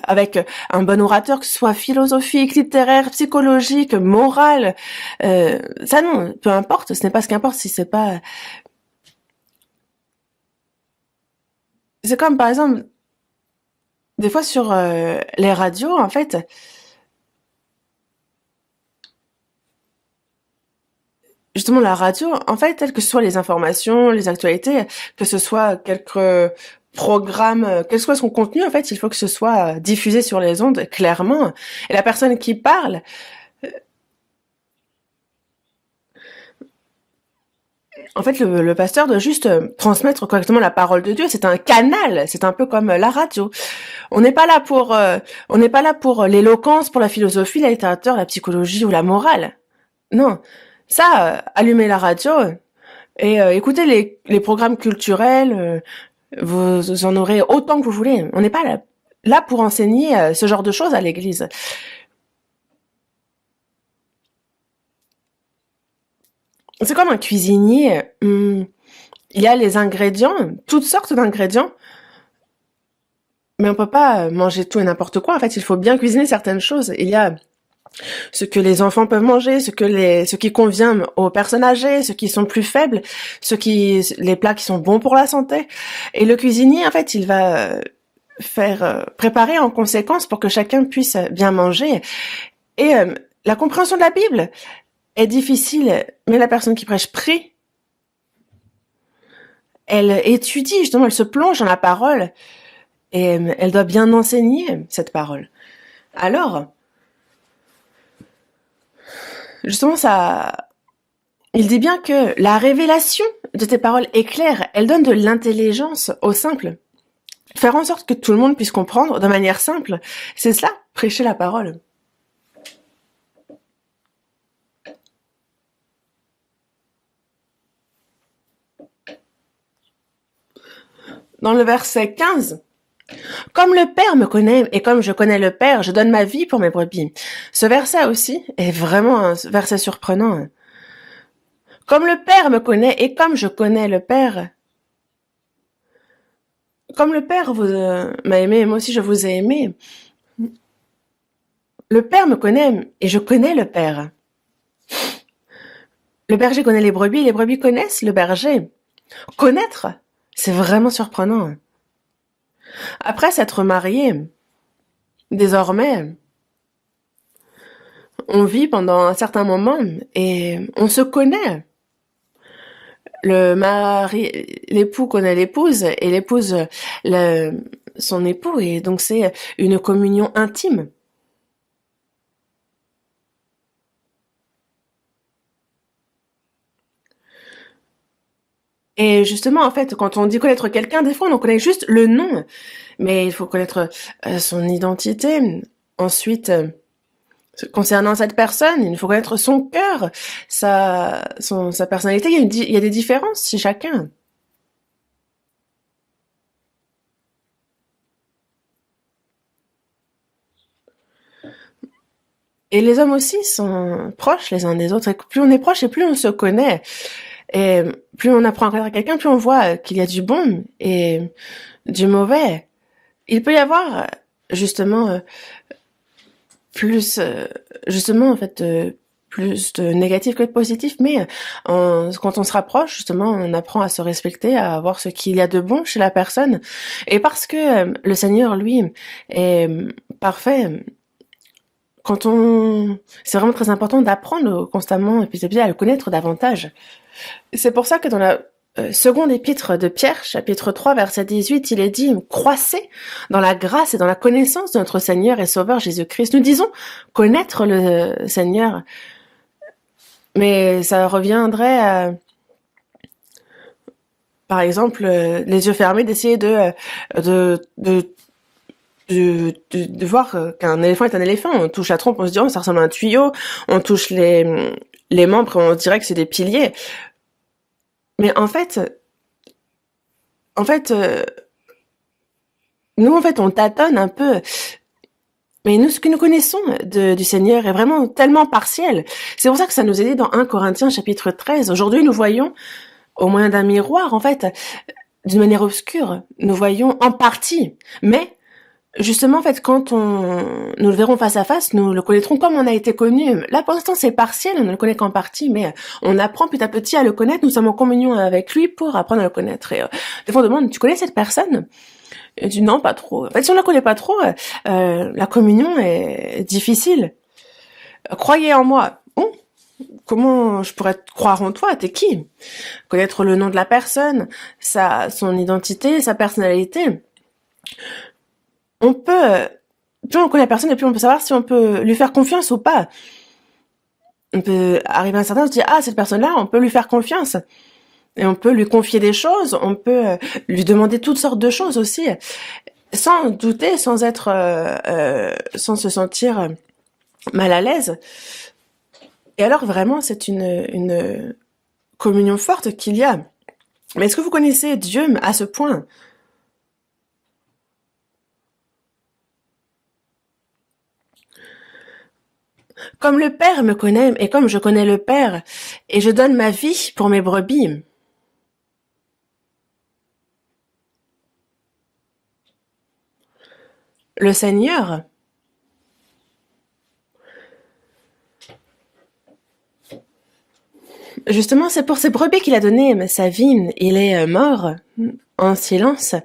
avec un bon orateur, que ce soit philosophique, littéraire, psychologique, moral, ça non, peu importe. Ce n'est pas ce qu'importe si c'est pas. C'est comme par exemple des fois sur les radios en fait. Justement, la radio, en fait, telles que ce soit les informations, les actualités, que ce soit quelques programmes, quel que soit son contenu, en fait, il faut que ce soit diffusé sur les ondes clairement. Et la personne qui parle, en fait, le pasteur doit juste transmettre correctement la parole de Dieu. C'est un canal. C'est un peu comme la radio. On n'est pas là pour l'éloquence, pour la philosophie, la littérature, la psychologie ou la morale. Non. Ça, allumer la radio et écouter les programmes culturels, vous en aurez autant que vous voulez. On n'est pas là pour enseigner ce genre de choses à l'église. C'est comme un cuisinier. Il y a les ingrédients, toutes sortes d'ingrédients, mais on peut pas manger tout et n'importe quoi. En fait, il faut bien cuisiner certaines choses. Il y a ce que les enfants peuvent manger, ce qui convient aux personnes âgées, ceux qui sont plus faibles, les plats qui sont bons pour la santé. Et le cuisinier, en fait, il va faire préparer en conséquence pour que chacun puisse bien manger. Et la compréhension de la Bible est difficile, mais la personne qui prêche prie, elle étudie justement, elle se plonge dans la parole et elle doit bien enseigner cette parole. Alors, justement, il dit bien que la révélation de tes paroles est claire, elle donne de l'intelligence au simple. Faire en sorte que tout le monde puisse comprendre de manière simple, c'est cela, prêcher la parole. Dans le verset 15, « Comme le Père me connaît et comme je connais le Père, je donne ma vie pour mes brebis. » Ce verset aussi est vraiment un verset surprenant. Comme le Père me connaît et comme je connais le Père, comme le Père vous m'a aimé et moi aussi je vous ai aimé, le Père me connaît et je connais le Père. Le berger connaît les brebis connaissent le berger. Connaître, c'est vraiment surprenant. Après s'être marié, désormais, on vit pendant un certain moment et on se connaît. L'époux connaît l'épouse et l'épouse son époux, et donc c'est une communion intime. Et justement, en fait, quand on dit connaître quelqu'un, des fois on en connaît juste le nom, mais il faut connaître son identité. Ensuite, concernant cette personne, il faut connaître son cœur, sa personnalité. Il y a des différences chez chacun. Et les hommes aussi sont proches les uns des autres. Et plus on est proche et plus on se connaît. Et plus on apprend à connaître quelqu'un, plus on voit qu'il y a du bon et du mauvais. Il peut y avoir justement plus, justement en fait, plus de négatif que de positif, mais quand on se rapproche, justement, on apprend à se respecter, à voir ce qu'il y a de bon chez la personne. Et parce que le Seigneur, lui, est parfait, c'est vraiment très important d'apprendre constamment et petit à petit à le connaître davantage. C'est pour ça que dans la seconde épître de Pierre, chapitre 3, verset 18, il est dit « Croissez dans la grâce et dans la connaissance de notre Seigneur et Sauveur Jésus-Christ. » Nous disons connaître le Seigneur, mais ça reviendrait à, par exemple, les yeux fermés, d'essayer de voir qu'un éléphant est un éléphant. On touche la trompe, on se dit « Oh, ça ressemble à un tuyau. » On touche les membres et on dirait que c'est des piliers. Mais en fait, nous, en fait, on tâtonne un peu. Mais nous, ce que nous connaissons du Seigneur est vraiment tellement partiel. C'est pour ça que ça nous est dit dans 1 Corinthiens chapitre 13. Aujourd'hui, nous voyons, au moyen d'un miroir, en fait, d'une manière obscure, nous voyons en partie. Mais, justement, en fait, quand nous le verrons face à face, nous le connaîtrons comme on a été connu. Là, pour l'instant, c'est partiel, on ne le connaît qu'en partie, mais on apprend petit à petit à le connaître. Nous sommes en communion avec lui pour apprendre à le connaître. Et des fois, on demande, tu connais cette personne? Et tu dis non, pas trop. En fait, si on la connaît pas trop, la communion est difficile. Croyez en moi. Bon, comment je pourrais croire en toi? T'es qui? Connaître le nom de la personne, son identité, sa personnalité. On peut, plus on connaît la personne et plus on peut savoir si on peut lui faire confiance ou pas. On peut arriver à un certain, on se dit, ah, cette personne-là, on peut lui faire confiance. Et on peut lui confier des choses, on peut lui demander toutes sortes de choses aussi, sans douter, sans se sentir mal à l'aise. Et alors vraiment, c'est une communion forte qu'il y a. Mais est-ce que vous connaissez Dieu à ce point? Comme le Père me connaît et comme je connais le Père, et je donne ma vie pour mes brebis. Le Seigneur, justement, c'est pour ses brebis qu'il a donné sa vie. Il est mort en silence.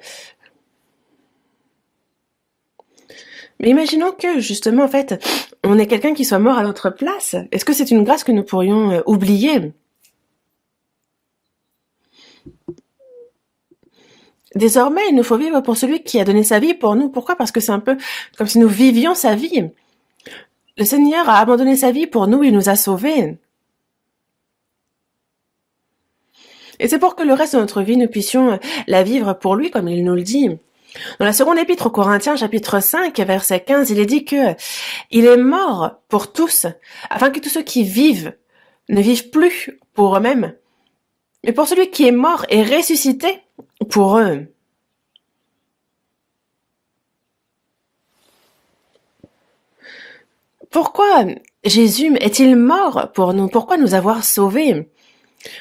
Mais imaginons que, justement, en fait, on est quelqu'un qui soit mort à notre place. Est-ce que c'est une grâce que nous pourrions oublier? Désormais, il nous faut vivre pour celui qui a donné sa vie pour nous. Pourquoi? Parce que c'est un peu comme si nous vivions sa vie. Le Seigneur a abandonné sa vie pour nous, il nous a sauvés. Et c'est pour que le reste de notre vie, nous puissions la vivre pour lui, comme il nous le dit. Dans la seconde épître aux Corinthiens, chapitre 5, verset 15, il est dit que il est mort pour tous, afin que tous ceux qui vivent ne vivent plus pour eux-mêmes, mais pour celui qui est mort et ressuscité pour eux. Pourquoi Jésus est-il mort pour nous? Pourquoi nous avoir sauvés?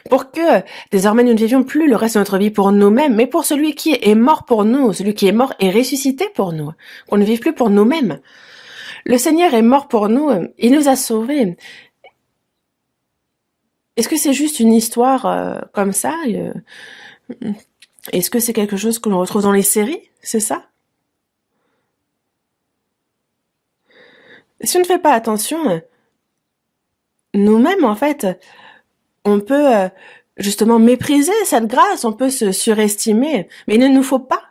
Pour que désormais nous ne vivions plus le reste de notre vie pour nous-mêmes, mais pour celui qui est mort pour nous, celui qui est mort et ressuscité pour nous, qu'on ne vive plus pour nous-mêmes. Le Seigneur est mort pour nous, il nous a sauvés. Est-ce que c'est juste une histoire comme ça? Est-ce que c'est quelque chose que l'on retrouve dans les séries? C'est ça? Si on ne fait pas attention, nous-mêmes, en fait, on peut justement mépriser cette grâce, on peut se surestimer, mais il ne nous faut pas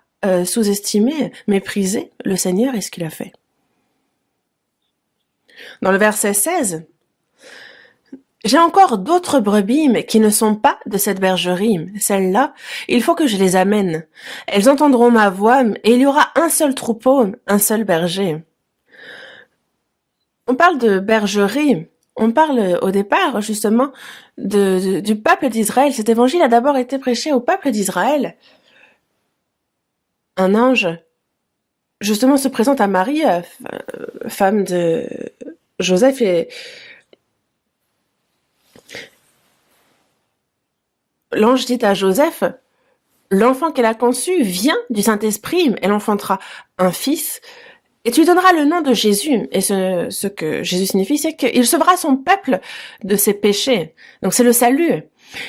sous-estimer, mépriser le Seigneur et ce qu'il a fait. Dans le verset 16, « J'ai encore d'autres brebis mais qui ne sont pas de cette bergerie. Celles-là, il faut que je les amène. Elles entendront ma voix et il y aura un seul troupeau, un seul berger. » On parle de bergerie. On parle au départ justement du peuple d'Israël. Cet évangile a d'abord été prêché au peuple d'Israël. Un ange justement se présente à Marie, femme de Joseph, et l'ange dit à Joseph, l'enfant qu'elle a conçu vient du Saint-Esprit, elle enfantera un fils, et tu lui donneras le nom de Jésus. Et ce que Jésus signifie, c'est qu'il sauvera son peuple de ses péchés. Donc c'est le salut.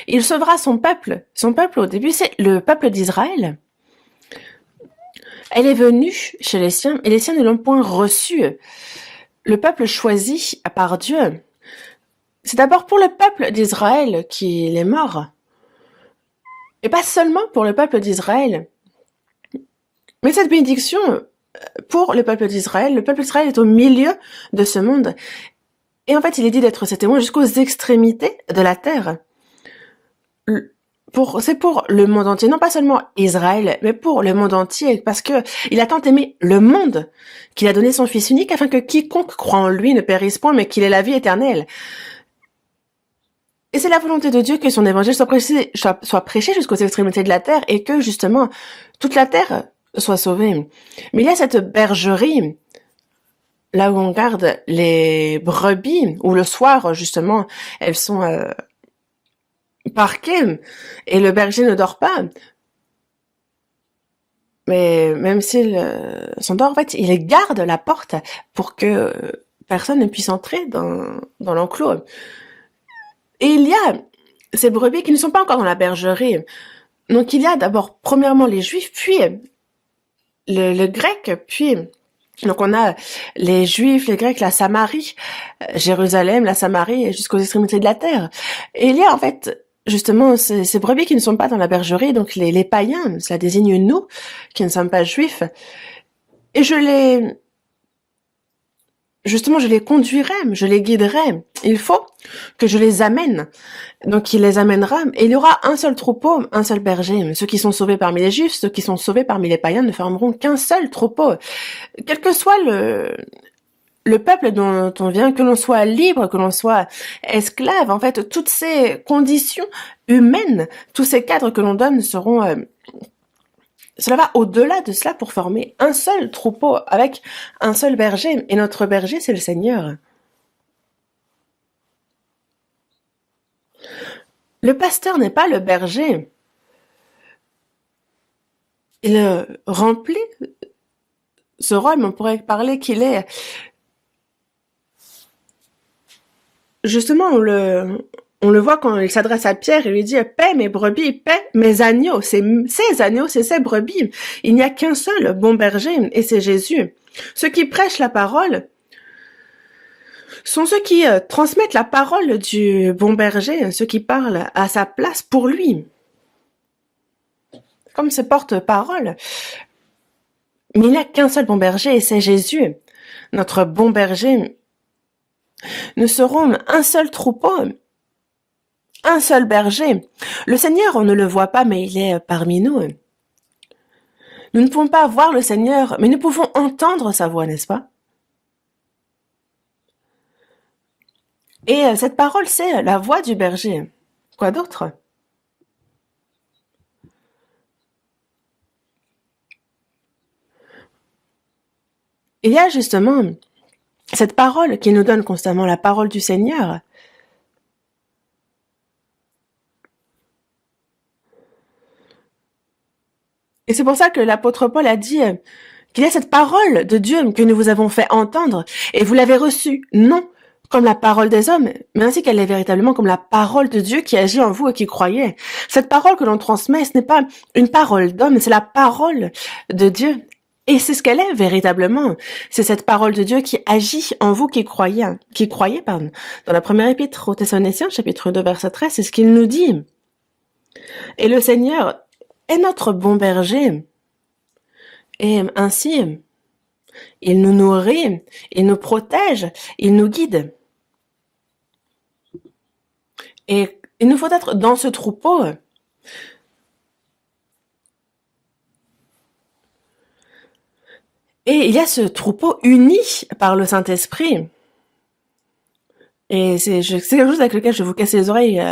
Il sauvera son peuple. Son peuple, au début, c'est le peuple d'Israël. Elle est venue chez les siens, et les siens ne l'ont point reçue. Le peuple choisi par Dieu. C'est d'abord pour le peuple d'Israël qu'il est mort. Et pas seulement pour le peuple d'Israël. Mais cette bénédiction, pour le peuple d'Israël est au milieu de ce monde. Et en fait, il est dit d'être ses témoins jusqu'aux extrémités de la terre. C'est pour le monde entier, non pas seulement Israël, mais pour le monde entier, parce que il a tant aimé le monde qu'il a donné son Fils unique afin que quiconque croit en lui ne périsse point, mais qu'il ait la vie éternelle. Et c'est la volonté de Dieu que son évangile soit prêché jusqu'aux extrémités de la terre et que justement toute la terre soit sauvée. Mais il y a cette bergerie là où on garde les brebis, où le soir, justement, elles sont parquées et le berger ne dort pas. Mais même s'il s'endort, en fait, il garde la porte pour que personne ne puisse entrer dans l'enclos. Et il y a ces brebis qui ne sont pas encore dans la bergerie. Donc il y a d'abord, premièrement, les Juifs, puis le grec, puis donc on a les Juifs, les Grecs, la Samarie, Jérusalem, la Samarie, jusqu'aux extrémités de la terre. Et il y a en fait justement ces brebis qui ne sont pas dans la bergerie, donc les païens, cela désigne nous qui ne sommes pas juifs. Et je les conduirai, je les guiderai. Il faut que je les amène. Donc il les amènera, et il y aura un seul troupeau, un seul berger. Ceux qui sont sauvés parmi les Juifs, ceux qui sont sauvés parmi les païens ne formeront qu'un seul troupeau. Quel que soit le peuple dont on vient, que l'on soit libre, que l'on soit esclave, en fait, toutes ces conditions humaines, tous ces cadres que l'on donne seront... cela va au-delà de cela pour former un seul troupeau avec un seul berger. Et notre berger, c'est le Seigneur. Le pasteur n'est pas le berger. Il remplit ce rôle, mais on pourrait parler qu'il est... Justement, on le voit quand il s'adresse à Pierre, il lui dit « Paie mes brebis, paie mes agneaux. » C'est ces agneaux, c'est ces brebis. Il n'y a qu'un seul bon berger, et c'est Jésus. Ceux qui prêchent la parole sont ceux qui transmettent la parole du bon berger, ceux qui parlent à sa place pour lui. Comme ce porte-parole. Mais il n'y a qu'un seul bon berger, et c'est Jésus. Notre bon berger. Nous serons un seul troupeau, un seul berger. Le Seigneur, on ne le voit pas, mais il est parmi nous. Nous ne pouvons pas voir le Seigneur, mais nous pouvons entendre sa voix, n'est-ce pas? Et cette parole, c'est la voix du berger. Quoi d'autre? Il y a justement cette parole qui nous donne constamment la parole du Seigneur. Et c'est pour ça que l'apôtre Paul a dit qu'il y a cette parole de Dieu que nous vous avons fait entendre, et vous l'avez reçue, non comme la parole des hommes, mais ainsi qu'elle est véritablement comme la parole de Dieu qui agit en vous et qui croyez. Cette parole que l'on transmet, ce n'est pas une parole d'homme, c'est la parole de Dieu. Et c'est ce qu'elle est véritablement. C'est cette parole de Dieu qui agit en vous qui croyez, pardon. Dans la première épître aux Thessaloniciens, chapitre 2, verset 13, c'est ce qu'il nous dit. Et le Seigneur est notre bon berger. Et ainsi, il nous nourrit, il nous protège, il nous guide. Et il nous faut être dans ce troupeau. Et il y a ce troupeau uni par le Saint-Esprit. Et c'est quelque chose avec lequel je vais vous casser les oreilles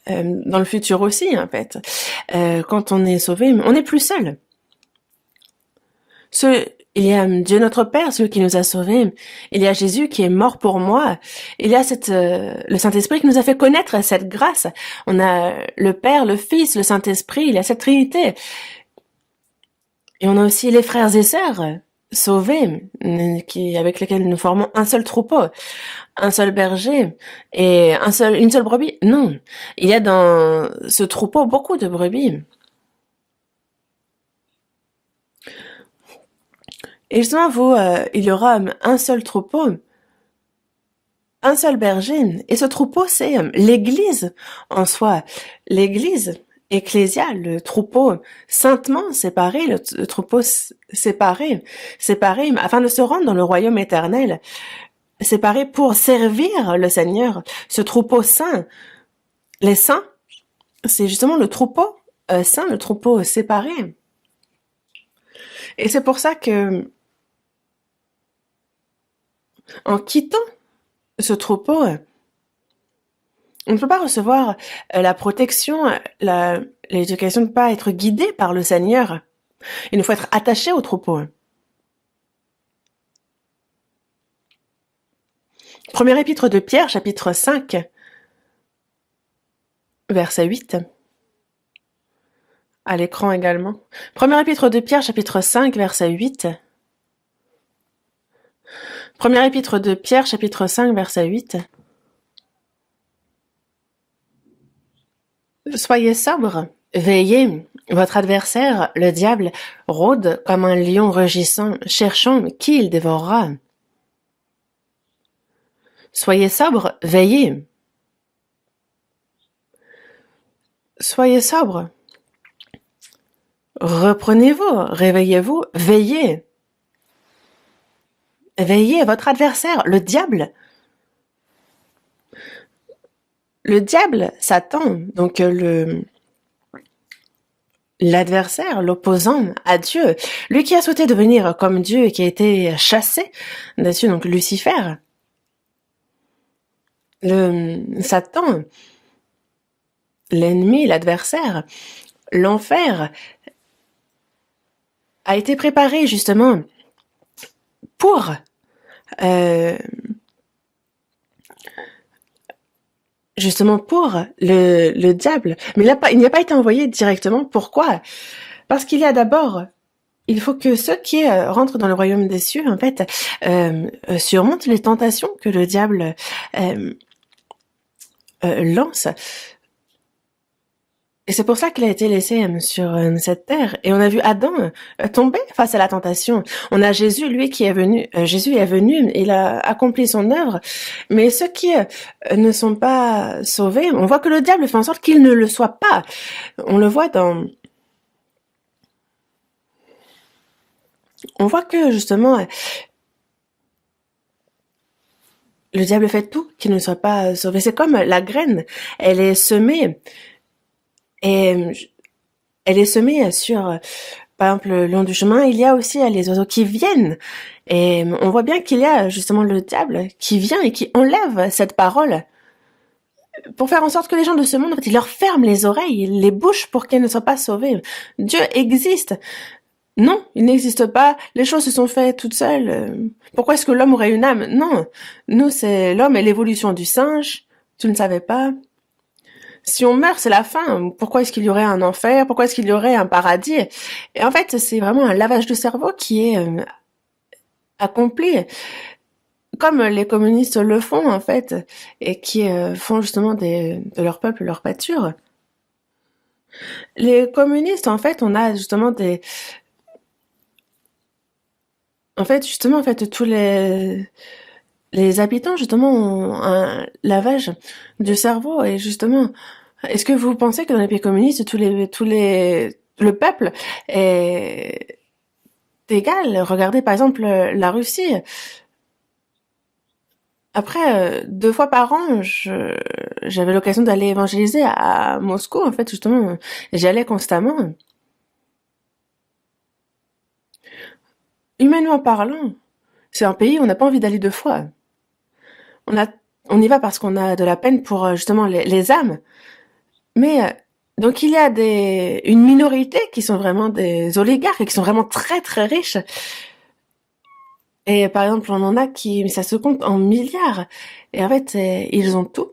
dans le futur aussi, en fait. Quand on est sauvé, on n'est plus seul. Il y a Dieu notre Père, celui qui nous a sauvés. Il y a Jésus qui est mort pour moi. Il y a le Saint-Esprit qui nous a fait connaître cette grâce. On a le Père, le Fils, le Saint-Esprit. Il y a cette Trinité. Et on a aussi les frères et sœurs sauvés, avec lesquels nous formons un seul troupeau, un seul berger et une seule brebis. Non, il y a dans ce troupeau beaucoup de brebis. Et justement, il y aura un seul troupeau, un seul berger. Et ce troupeau, c'est l'Église en soi. L'Église ecclésiale, le troupeau saintement séparé, le troupeau séparé afin de se rendre dans le royaume éternel, séparé pour servir le Seigneur. Ce troupeau saint, les saints, c'est justement le troupeau saint, le troupeau séparé. Et c'est pour ça que en quittant ce troupeau, on ne peut pas recevoir la protection, l'éducation, ne peut pas être guidé par le Seigneur. Il nous faut être attaché au troupeau. Premier épître de Pierre, chapitre 5, verset 8. À l'écran également. Premier épître de Pierre, chapitre 5, verset 8. Premier épître de Pierre, chapitre 5, verset 8. Soyez sobres, veillez. Votre adversaire, le diable, rôde comme un lion rugissant, cherchant qui il dévorera. Soyez sobres, veillez. Soyez sobres. Reprenez-vous, réveillez-vous, veillez. Veillez, votre adversaire, le diable. Le diable, Satan, donc l'adversaire, l'opposant à Dieu, lui qui a souhaité devenir comme Dieu et qui a été chassé de Dieu, donc Lucifer. Le Satan, l'ennemi, l'adversaire, l'enfer a été préparé justement pour le diable. Mais il n'y a pas été envoyé directement. Pourquoi? Parce qu'il y a d'abord, il faut que ceux qui rentrent dans le royaume des cieux, en fait, surmontent les tentations que le diable lance. Et c'est pour ça qu'il a été laissé sur cette terre. Et on a vu Adam tomber face à la tentation. On a Jésus, lui, qui est venu. Jésus est venu, il a accompli son œuvre. Mais ceux qui ne sont pas sauvés, on voit que le diable fait en sorte qu'ils ne le soient pas. On le voit on voit que justement, le diable fait tout qu'ils ne soient pas sauvés. C'est comme la graine, elle est semée. Et elle est semée sur, par exemple, le long du chemin, il y a aussi les oiseaux qui viennent. Et on voit bien qu'il y a justement le diable qui vient et qui enlève cette parole pour faire en sorte que les gens de ce monde, en fait, il leur ferme les oreilles, les bouches pour qu'elles ne soient pas sauvées. Dieu existe. Non, il n'existe pas. Les choses se sont faites toutes seules. Pourquoi est-ce que l'homme aurait une âme? Non. Nous, c'est l'homme et l'évolution du singe. Tu ne savais pas? Si on meurt, c'est la fin. Pourquoi est-ce qu'il y aurait un enfer? Pourquoi est-ce qu'il y aurait un paradis? Et en fait, c'est vraiment un lavage de cerveau qui est accompli, comme les communistes le font en fait, et qui font justement de leur peuple leur pâture. Les communistes, en fait, on a justement tous les habitants justement ont un lavage du cerveau et justement, est-ce que vous pensez que dans les pays communistes, le peuple est égal? Regardez par exemple la Russie. Après, 2 fois par an, j'avais l'occasion d'aller évangéliser à Moscou, en fait, justement. J'y allais constamment. Humainement parlant, c'est un pays où on n'a pas envie d'aller 2 fois. On a, on y va parce qu'on a de la peine pour justement les âmes. Mais donc il y a une minorité qui sont vraiment des oligarques et qui sont vraiment très très riches. Et par exemple, on en a qui, ça se compte en milliards. Et en fait, ils ont tout.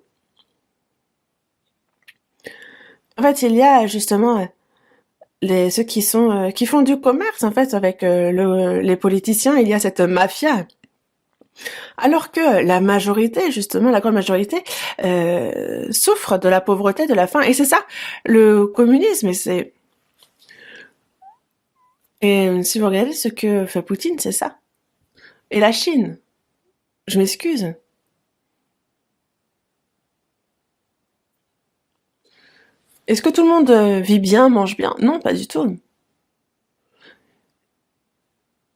En fait, il y a justement ceux qui font du commerce en fait avec les politiciens. Il y a cette mafia. Alors que la majorité, justement, la grande majorité, souffre de la pauvreté, de la faim. Et c'est ça, le communisme. Et si vous regardez ce que fait Poutine, c'est ça. Et la Chine, je m'excuse. Est-ce que tout le monde vit bien, mange bien? Non, pas du tout.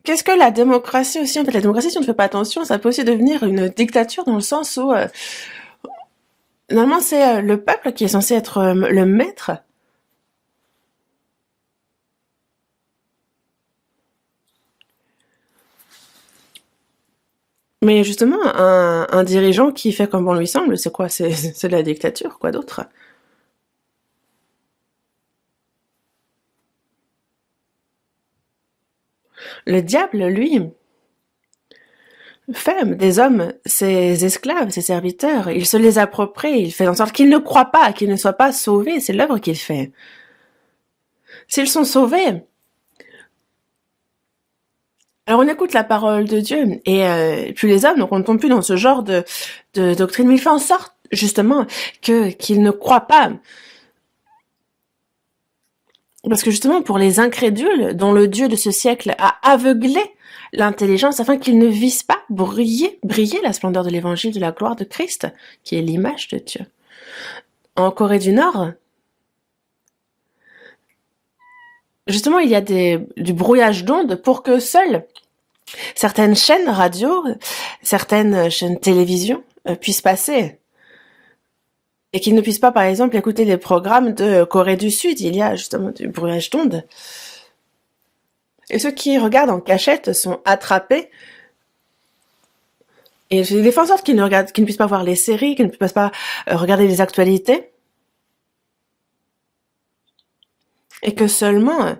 Qu'est-ce que la démocratie aussi? En fait, la démocratie, si on ne fait pas attention, ça peut aussi devenir une dictature dans le sens où, normalement, c'est le peuple qui est censé être le maître. Mais justement, un dirigeant qui fait comme bon lui semble, c'est quoi? C'est de la dictature, quoi d'autre? Le diable, lui, fait des hommes ses esclaves, ses serviteurs. Il se les approprie, il fait en sorte qu'ils ne croient pas, qu'ils ne soient pas sauvés. C'est l'œuvre qu'il fait. S'ils sont sauvés, alors on écoute la parole de Dieu et puis les hommes ne tombent plus dans ce genre de doctrine, mais il fait en sorte justement qu'ils ne croient pas. Parce que justement pour les incrédules dont le Dieu de ce siècle a aveuglé l'intelligence afin qu'ils ne visent pas briller la splendeur de l'évangile de la gloire de Christ, qui est l'image de Dieu. En Corée du Nord, justement, il y a du brouillage d'ondes pour que seules certaines chaînes radio, certaines chaînes télévision puissent passer. Et qu'ils ne puissent pas, par exemple, écouter les programmes de Corée du Sud. Il y a justement du brouillage d'ondes. Et ceux qui regardent en cachette sont attrapés. Et il fait en sorte qu'ils ne puissent pas voir les séries, qu'ils ne puissent pas regarder les actualités. Et que seulement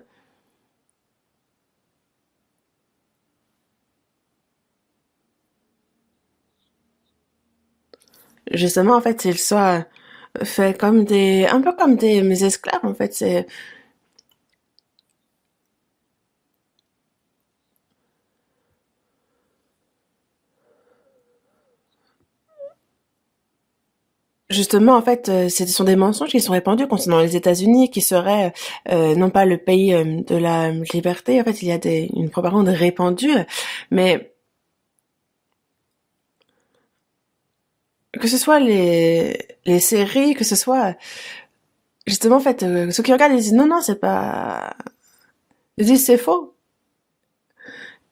justement, en fait, ils soient faits comme un peu comme mes esclaves, en fait. C'est justement, en fait, ce sont des mensonges qui sont répandus concernant les États-Unis, qui seraient non pas le pays de la liberté. En fait, il y a une propagande répandue, mais que ce soit les séries, que ce soit justement, en fait, ceux qui regardent, ils disent non, c'est pas, ils disent c'est faux.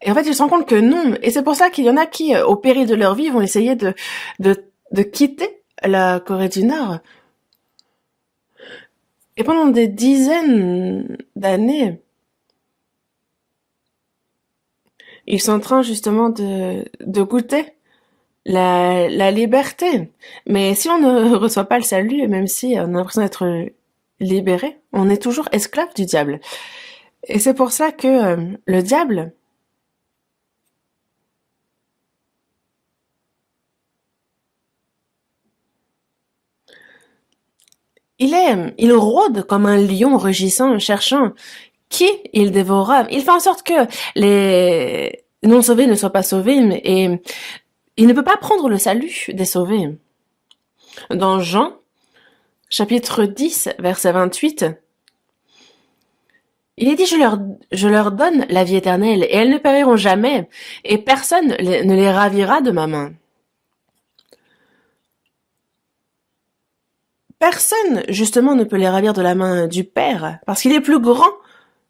Et en fait, ils se rendent compte que non. Et c'est pour ça qu'il y en a qui, au péril de leur vie, vont essayer de quitter la Corée du Nord. Et pendant des dizaines d'années, ils sont en train justement de goûter la liberté. Mais si on ne reçoit pas le salut, même si on a l'impression d'être libéré, on est toujours esclave du diable. Et c'est pour ça que le diable, il rôde comme un lion rugissant, cherchant qui il dévorera. Il fait en sorte que les non sauvés ne soient pas sauvés, et il ne peut pas prendre le salut des sauvés. Dans Jean, chapitre 10, verset 28, il est dit, je leur donne la vie éternelle, et elles ne périront jamais, et personne ne les ravira de ma main. Personne, justement, ne peut les ravir de la main du Père, parce qu'il est plus grand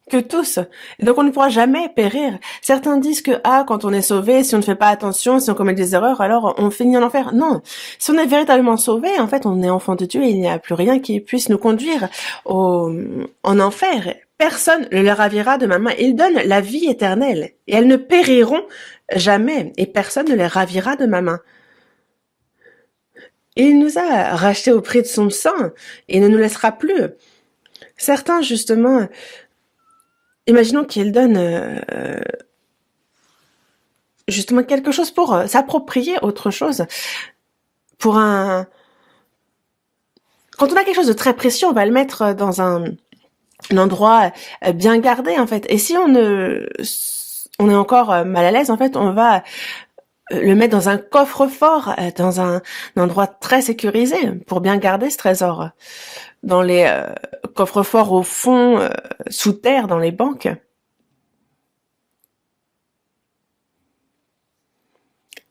que tous. Et donc on ne pourra jamais périr. Certains disent que quand on est sauvé, si on ne fait pas attention, si on commet des erreurs, alors on finit en enfer. Non, si on est véritablement sauvé, en fait, on est enfant de Dieu et il n'y a plus rien qui puisse nous conduire en enfer. Personne ne les ravira de ma main. Il donne la vie éternelle et elles ne périront jamais et personne ne les ravira de ma main. Et il nous a rachetés au prix de son sang et ne nous laissera plus. Certains, justement, imaginons qu'il donne justement quelque chose pour s'approprier autre chose. Quand on a quelque chose de très précieux, on va le mettre dans un endroit bien gardé, en fait. Et si on est encore mal à l'aise, en fait, on va le mettre dans un coffre-fort, dans un endroit très sécurisé pour bien garder ce trésor. Dans les coffres-forts au fond, sous terre, dans les banques.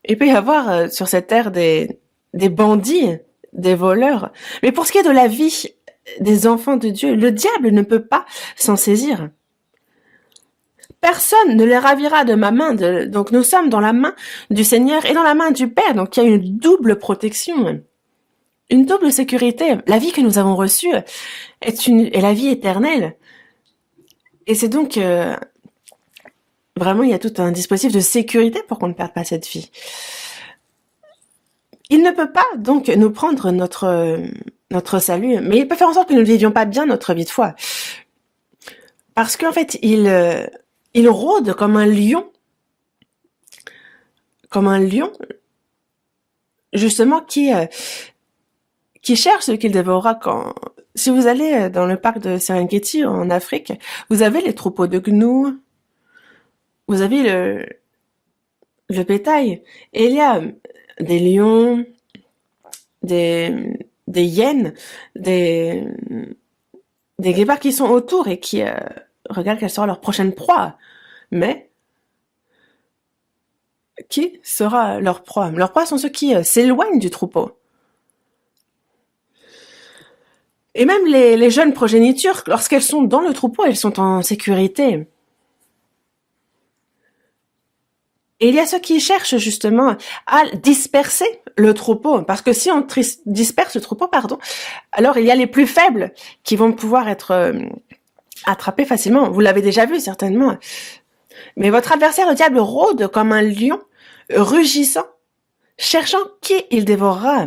Il peut y avoir sur cette terre des bandits, des voleurs. Mais pour ce qui est de la vie des enfants de Dieu, le diable ne peut pas s'en saisir. Personne ne les ravira de ma main. Donc nous sommes dans la main du Seigneur et dans la main du Père. Donc il y a une double protection, une double sécurité. La vie que nous avons reçue est la vie éternelle. Et c'est donc vraiment, il y a tout un dispositif de sécurité pour qu'on ne perde pas cette vie. Il ne peut pas donc nous prendre notre salut, mais il peut faire en sorte que nous ne vivions pas bien notre vie de foi. Parce qu'en fait, il rôde comme un lion comme un lion, justement, qui cherche ce qu'il dévorera quand... Si vous allez dans le parc de Serengeti en Afrique, vous avez les troupeaux de gnous, vous avez le bétail, et il y a des lions, des hyènes, des guépards qui sont autour et qui regardent quelle sera leur prochaine proie. Mais qui sera leur proie? Leurs proies sont ceux qui s'éloignent du troupeau. Et même les jeunes progénitures, lorsqu'elles sont dans le troupeau, elles sont en sécurité. Et il y a ceux qui cherchent justement à disperser le troupeau, parce que si on disperse le troupeau, alors il y a les plus faibles qui vont pouvoir être attrapés facilement. Vous l'avez déjà vu certainement. Mais votre adversaire, le diable, rôde comme un lion, rugissant, cherchant qui il dévorera.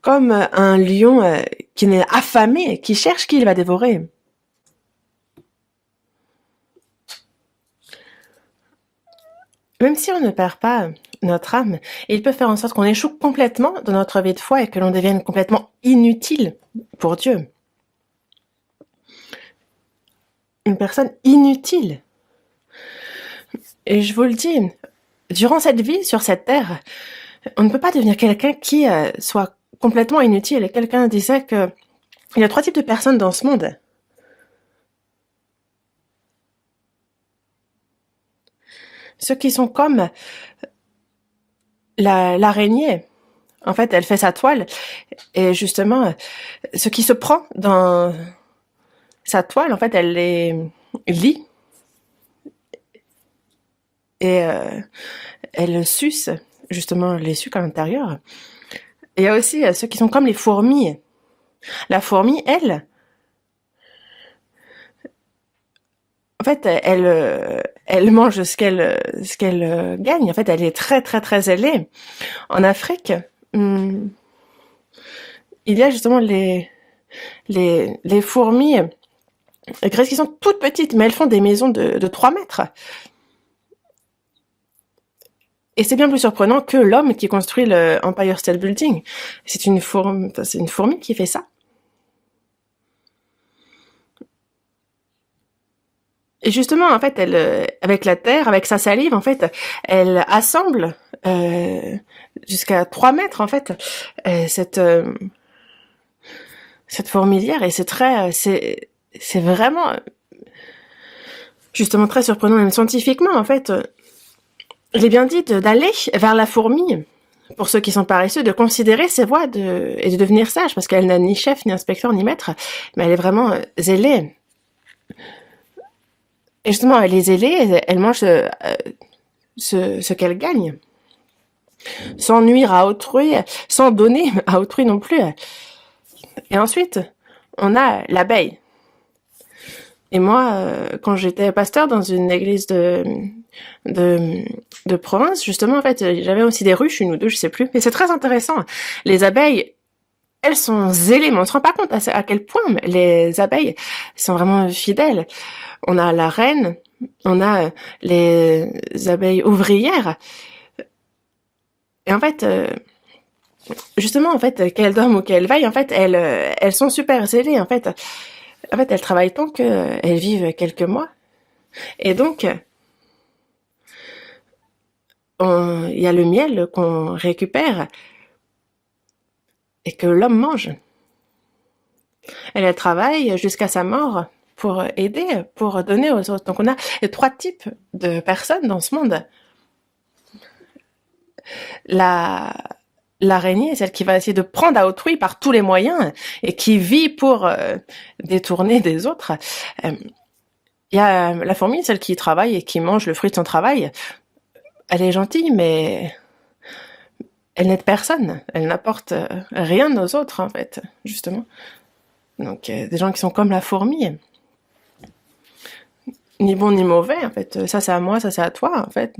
Comme un lion qui n'est affamé, qui cherche qui il va dévorer. Même si on ne perd pas notre âme, il peut faire en sorte qu'on échoue complètement dans notre vie de foi et que l'on devienne complètement inutile pour Dieu. Une personne inutile. Et je vous le dis, durant cette vie sur cette terre, on ne peut pas devenir quelqu'un qui soit complètement inutile. Et quelqu'un disait que il y a 3 types de personnes dans ce monde. Ceux qui sont comme l'araignée. En fait, elle fait sa toile. Et justement, ce qui se prend dans sa toile, en fait, elle les lie. Et elle suce, justement, les sucs à l'intérieur. Et il y a aussi ceux qui sont comme les fourmis. La fourmi, elle, en fait, elle mange ce qu'elle gagne. En fait, elle est très, très, très ailée. En Afrique, il y a justement les fourmis qui sont toutes petites, mais elles font des maisons de 3 mètres. Et c'est bien plus surprenant que l'homme qui construit le Empire State Building. C'est une fourmi qui fait ça. Et justement, en fait, elle, avec la terre, avec sa salive, en fait, elle assemble jusqu'à 3 mètres, en fait, cette fourmilière. Et c'est vraiment, justement, très surprenant, même scientifiquement, en fait. Il est bien dit d'aller vers la fourmi, pour ceux qui sont paresseux, de considérer ses voies et de devenir sage, parce qu'elle n'a ni chef, ni inspecteur, ni maître, mais elle est vraiment zélée. Et justement, elle est zélée, elle mange ce qu'elle gagne, sans nuire à autrui, sans donner à autrui non plus. Et ensuite, on a l'abeille. Et moi, quand j'étais pasteur dans une église de province, justement, en fait, j'avais aussi des ruches, 1 ou 2, je sais plus. Mais c'est très intéressant. Les abeilles, elles sont zélées, mais on se rend pas compte à quel point les abeilles sont vraiment fidèles. On a la reine, on a les abeilles ouvrières. Et en fait, justement, en fait, qu'elles dorment ou qu'elles veillent, en fait, elles sont super zélées, en fait, elles travaillent tant qu'elles vivent quelques mois. Et donc, il y a le miel qu'on récupère et que l'homme mange. Elle travaille jusqu'à sa mort pour aider, pour donner aux autres. Donc on a les 3 types de personnes dans ce monde. L'araignée, celle qui va essayer de prendre à autrui par tous les moyens et qui vit pour détourner des autres. Il y a la fourmi, celle qui travaille et qui mange le fruit de son travail. Elle est gentille, mais elle n'aide personne. Elle n'apporte rien aux autres, en fait, justement. Donc, des gens qui sont comme la fourmi. Ni bon ni mauvais, en fait. Ça, c'est à moi, ça, c'est à toi, en fait.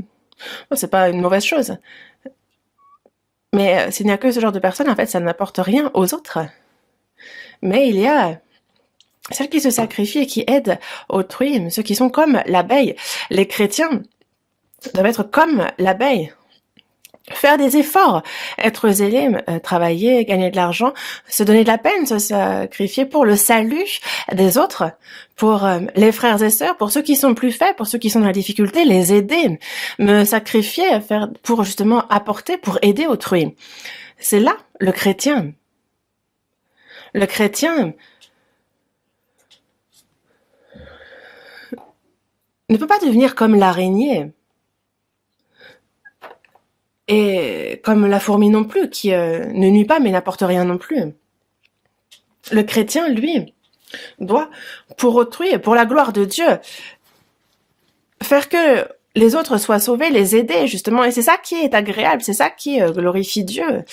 Bon, c'est pas une mauvaise chose. Mais s'il n'y a que ce genre de personnes, en fait, ça n'apporte rien aux autres. Mais il y a celles qui se sacrifient et qui aident autrui, ceux qui sont comme l'abeille. Les chrétiens doivent être comme l'abeille. Faire des efforts, être zélé, travailler, gagner de l'argent, se donner de la peine, se sacrifier pour le salut des autres, pour les frères et sœurs, pour ceux qui sont plus faibles, pour ceux qui sont dans la difficulté, les aider, me sacrifier, faire pour justement apporter, pour aider autrui. C'est là le chrétien. Le chrétien ne peut pas devenir comme l'araignée. Et comme la fourmi non plus, qui ne nuit pas mais n'apporte rien non plus. Le chrétien, lui, doit, pour autrui et pour la gloire de Dieu, faire que les autres soient sauvés, les aider justement. Et c'est ça qui est agréable, c'est ça qui glorifie Dieu.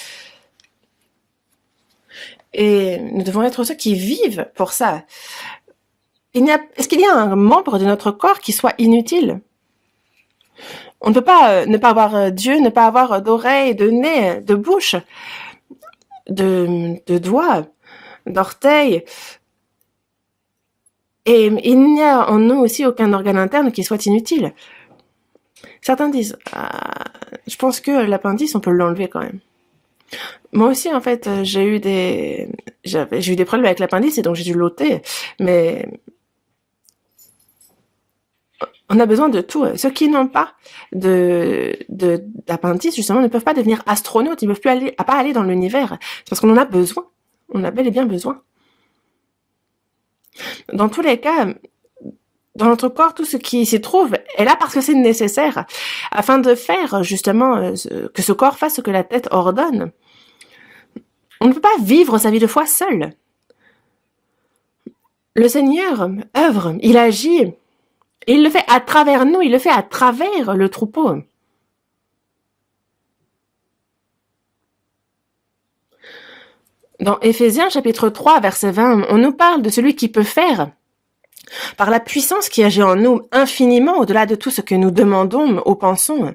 Et nous devons être ceux qui vivent pour ça. Est-ce qu'il y a un membre de notre corps qui soit inutile ? On ne peut pas ne pas avoir Dieu, ne pas avoir d'oreilles, de nez, de bouche, de doigts, d'orteils. Et il n'y a en nous aussi aucun organe interne qui soit inutile. Certains disent, je pense que l'appendice, on peut l'enlever quand même. Moi aussi, en fait, j'ai eu des problèmes avec l'appendice et donc j'ai dû l'ôter. Mais on a besoin de tout. Ceux qui n'ont pas d'appendice, justement, ne peuvent pas devenir astronautes. Ils ne peuvent pas aller dans l'univers. C'est parce qu'on en a besoin. On a bel et bien besoin. Dans tous les cas, dans notre corps, tout ce qui s'y trouve est là parce que c'est nécessaire, afin de faire, justement, que ce corps fasse ce que la tête ordonne. On ne peut pas vivre sa vie de foi seul. Le Seigneur œuvre, il agit, et il le fait à travers nous, il le fait à travers le troupeau. Dans Éphésiens chapitre 3, verset 20, on nous parle de celui qui peut faire, par la puissance qui agit en nous, infiniment au-delà de tout ce que nous demandons ou pensons.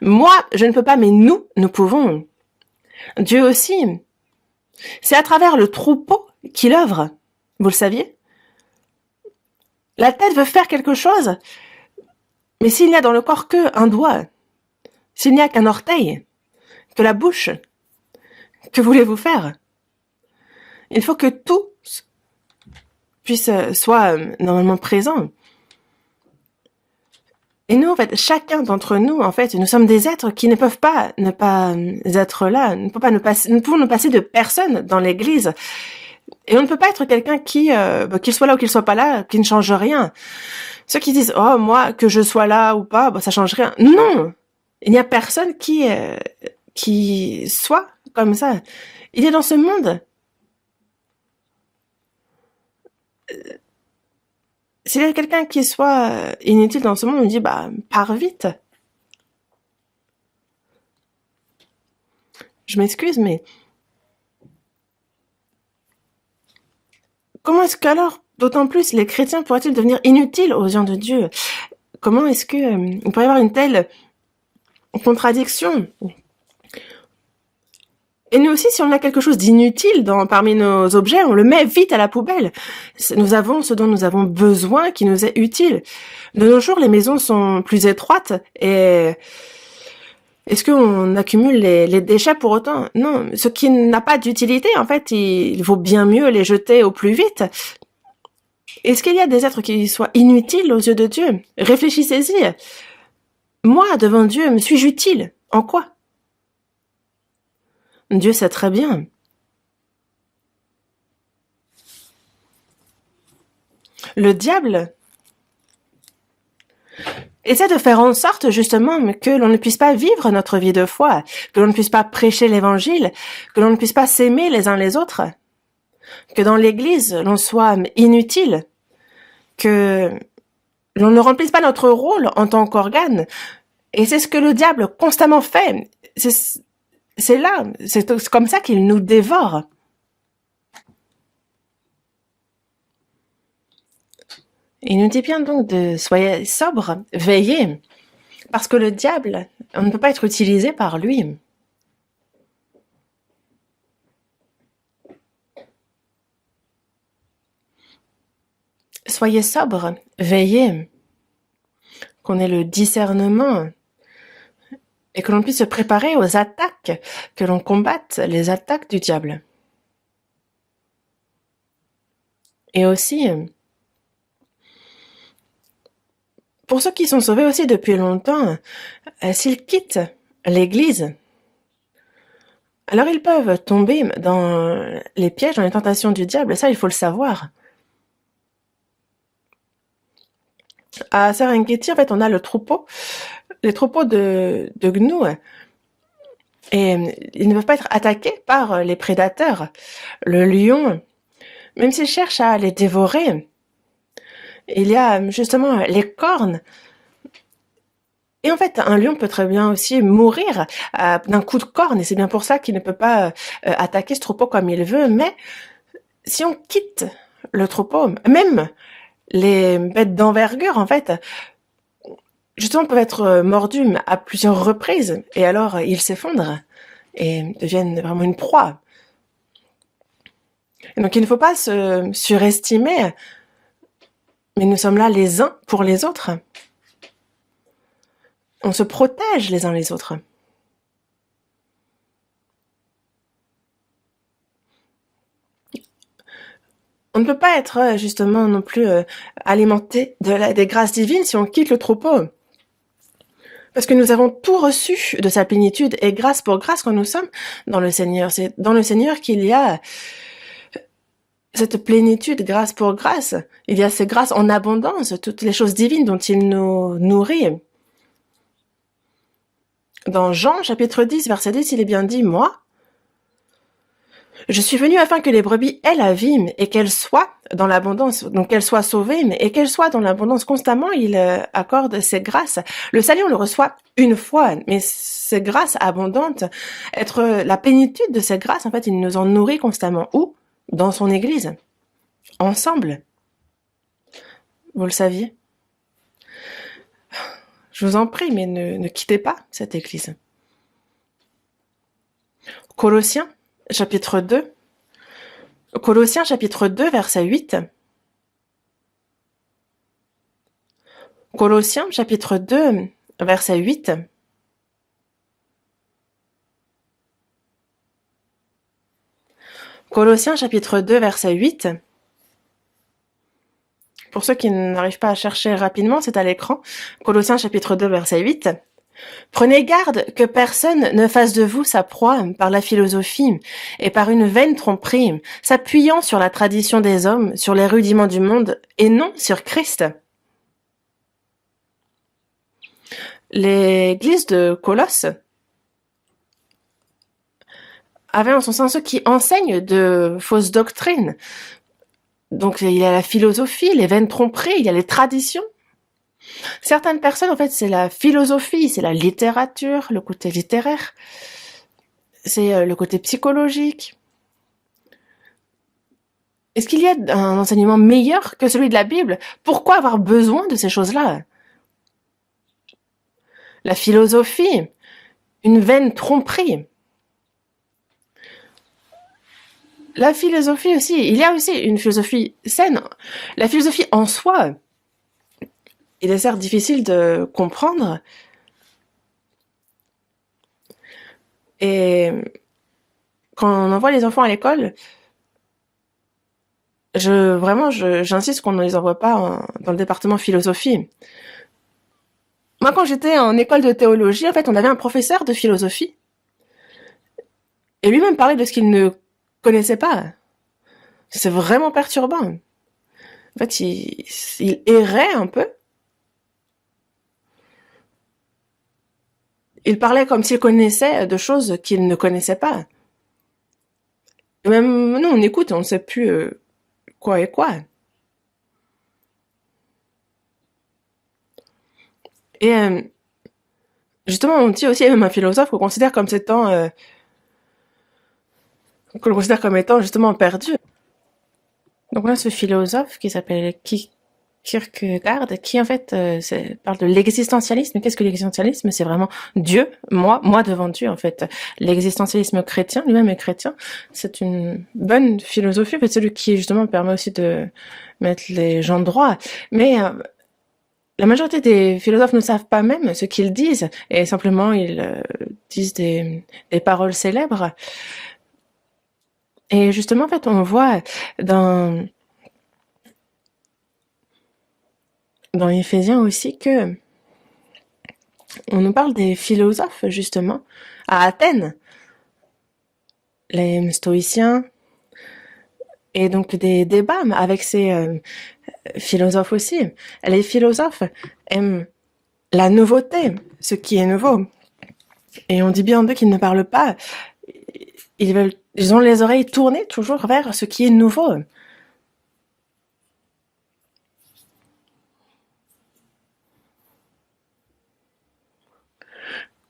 Moi, je ne peux pas, mais nous pouvons. Dieu aussi. C'est à travers le troupeau qu'il œuvre. Vous le saviez? La tête veut faire quelque chose, mais s'il n'y a dans le corps qu'un doigt, s'il n'y a qu'un orteil, que la bouche, que voulez-vous faire? Il faut que tout soit normalement présent. Et nous, en fait, chacun d'entre nous, en fait, nous sommes des êtres qui ne peuvent pas ne pas être là, nous pouvons nous passer de personne dans l'église. Et on ne peut pas être quelqu'un qu'il soit là ou qu'il soit pas là, qui ne change rien. Ceux qui disent, oh, moi, que je sois là ou pas, ça change rien. Non! Il n'y a personne qui soit comme ça. Il est dans ce monde. S'il y a quelqu'un qui soit inutile dans ce monde, on me dit, pars vite. Je m'excuse, mais comment est-ce qu'alors, d'autant plus, les chrétiens pourraient-ils devenir inutiles aux yeux de Dieu? Comment est-ce que il pourrait y avoir une telle contradiction? Et nous aussi, si on a quelque chose d'inutile parmi nos objets, on le met vite à la poubelle. Nous avons ce dont nous avons besoin qui nous est utile. De nos jours, les maisons sont plus étroites et est-ce qu'on accumule les déchets pour autant? Non, ce qui n'a pas d'utilité, en fait, il vaut bien mieux les jeter au plus vite. Est-ce qu'il y a des êtres qui soient inutiles aux yeux de Dieu? Réfléchissez-y. Moi, devant Dieu, me suis-je utile? En quoi? Dieu sait très bien. Le diable essaie de faire en sorte justement que l'on ne puisse pas vivre notre vie de foi, que l'on ne puisse pas prêcher l'évangile, que l'on ne puisse pas s'aimer les uns les autres, que dans l'église l'on soit inutile, que l'on ne remplisse pas notre rôle en tant qu'organe. Et c'est ce que le diable constamment fait. C'est là, c'est comme ça qu'il nous dévore. Il nous dit bien donc de soyez sobre, veillez, parce que le diable, on ne peut pas être utilisé par lui. soyez sobres, veillez, qu'on ait le discernement et que l'on puisse se préparer aux attaques, que l'on combatte les attaques du diable. Et aussi, pour ceux qui sont sauvés aussi depuis longtemps, s'ils quittent l'Église, alors ils peuvent tomber dans les pièges, dans les tentations du diable. Ça, il faut le savoir. À Serengeti, en fait, on a les troupeaux de gnous, et ils ne peuvent pas être attaqués par les prédateurs. Le lion, même s'il cherche à les dévorer, il y a justement les cornes. Et en fait, un lion peut très bien aussi mourir d'un coup de corne, et c'est bien pour ça qu'il ne peut pas attaquer ce troupeau comme il veut. Mais si on quitte le troupeau, même les bêtes d'envergure, en fait, justement, peuvent être mordus à plusieurs reprises, et alors ils s'effondrent et deviennent vraiment une proie. Et donc il ne faut pas se surestimer, mais nous sommes là les uns pour les autres. On se protège les uns les autres. On ne peut pas être justement non plus alimenté des grâces divines si on quitte le troupeau. Parce que nous avons tout reçu de sa plénitude et grâce pour grâce quand nous sommes dans le Seigneur. C'est dans le Seigneur qu'il y a cette plénitude, grâce pour grâce. Il y a ces grâces en abondance, toutes les choses divines dont il nous nourrit. Dans Jean, chapitre 10, verset 10, il est bien dit, « Moi, je suis venu afin que les brebis aient la vie et qu'elles soient dans l'abondance, donc qu'elles soient sauvées et qu'elles soient dans l'abondance constamment. » Il accorde ces grâces. Le salut, on le reçoit une fois, mais ces grâces abondantes, être la plénitude de ces grâces, en fait, il nous en nourrit constamment. Où? Dans son Église. Ensemble. Vous le saviez? Je vous en prie, mais ne quittez pas cette Église. Colossiens, chapitre 2. Colossiens, chapitre 2, verset 8. Colossiens, chapitre 2, verset 8. Colossiens, chapitre 2, verset 8. Pour ceux qui n'arrivent pas à chercher rapidement, c'est à l'écran. Colossiens, chapitre 2, verset 8. Prenez garde que personne ne fasse de vous sa proie par la philosophie et par une vaine tromperie, s'appuyant sur la tradition des hommes, sur les rudiments du monde, et non sur Christ. L'église de Colosse avait en son sein ceux qui enseignent de fausses doctrines. Donc il y a la philosophie, les vaines tromperies, il y a les traditions. Certaines personnes, en fait, c'est la philosophie, c'est la littérature, le côté littéraire, c'est le côté psychologique. Est-ce qu'il y a un enseignement meilleur que celui de la Bible? Pourquoi avoir besoin de ces choses-là? La philosophie, une vaine tromperie. La philosophie aussi, il y a aussi une philosophie saine. La philosophie en soi, il est certes difficile de comprendre. Et quand on envoie les enfants à l'école, j'insiste qu'on ne les envoie pas dans le département philosophie. Moi, quand j'étais en école de théologie, en fait, on avait un professeur de philosophie. Et lui-même parlait de ce qu'il ne connaissait pas. C'est vraiment perturbant. En fait, il errait un peu. Il parlait comme s'il connaissait de choses qu'il ne connaissait pas. Et même nous, on écoute, on ne sait plus quoi est quoi. Et justement, on dit aussi, même un philosophe qu'on considère comme que l'on considère comme étant justement perdu. Donc on a ce philosophe qui s'appelle Kierkegaard, qui en fait parle de l'existentialisme. Qu'est-ce que l'existentialisme? C'est vraiment Dieu, moi devant Dieu en fait. L'existentialisme chrétien, lui-même est chrétien. C'est une bonne philosophie, en fait, celui qui justement permet aussi de mettre les gens droits. Mais la majorité des philosophes ne savent pas même ce qu'ils disent, et simplement ils disent des paroles célèbres. Et justement, en fait, on voit dans Éphésiens aussi que on nous parle des philosophes, justement, à Athènes, les stoïciens, et donc des débats avec ces philosophes aussi. Les philosophes aiment la nouveauté, ce qui est nouveau. Et on dit bien d'eux qu'ils ne parlent pas. Ils ont les oreilles tournées toujours vers ce qui est nouveau.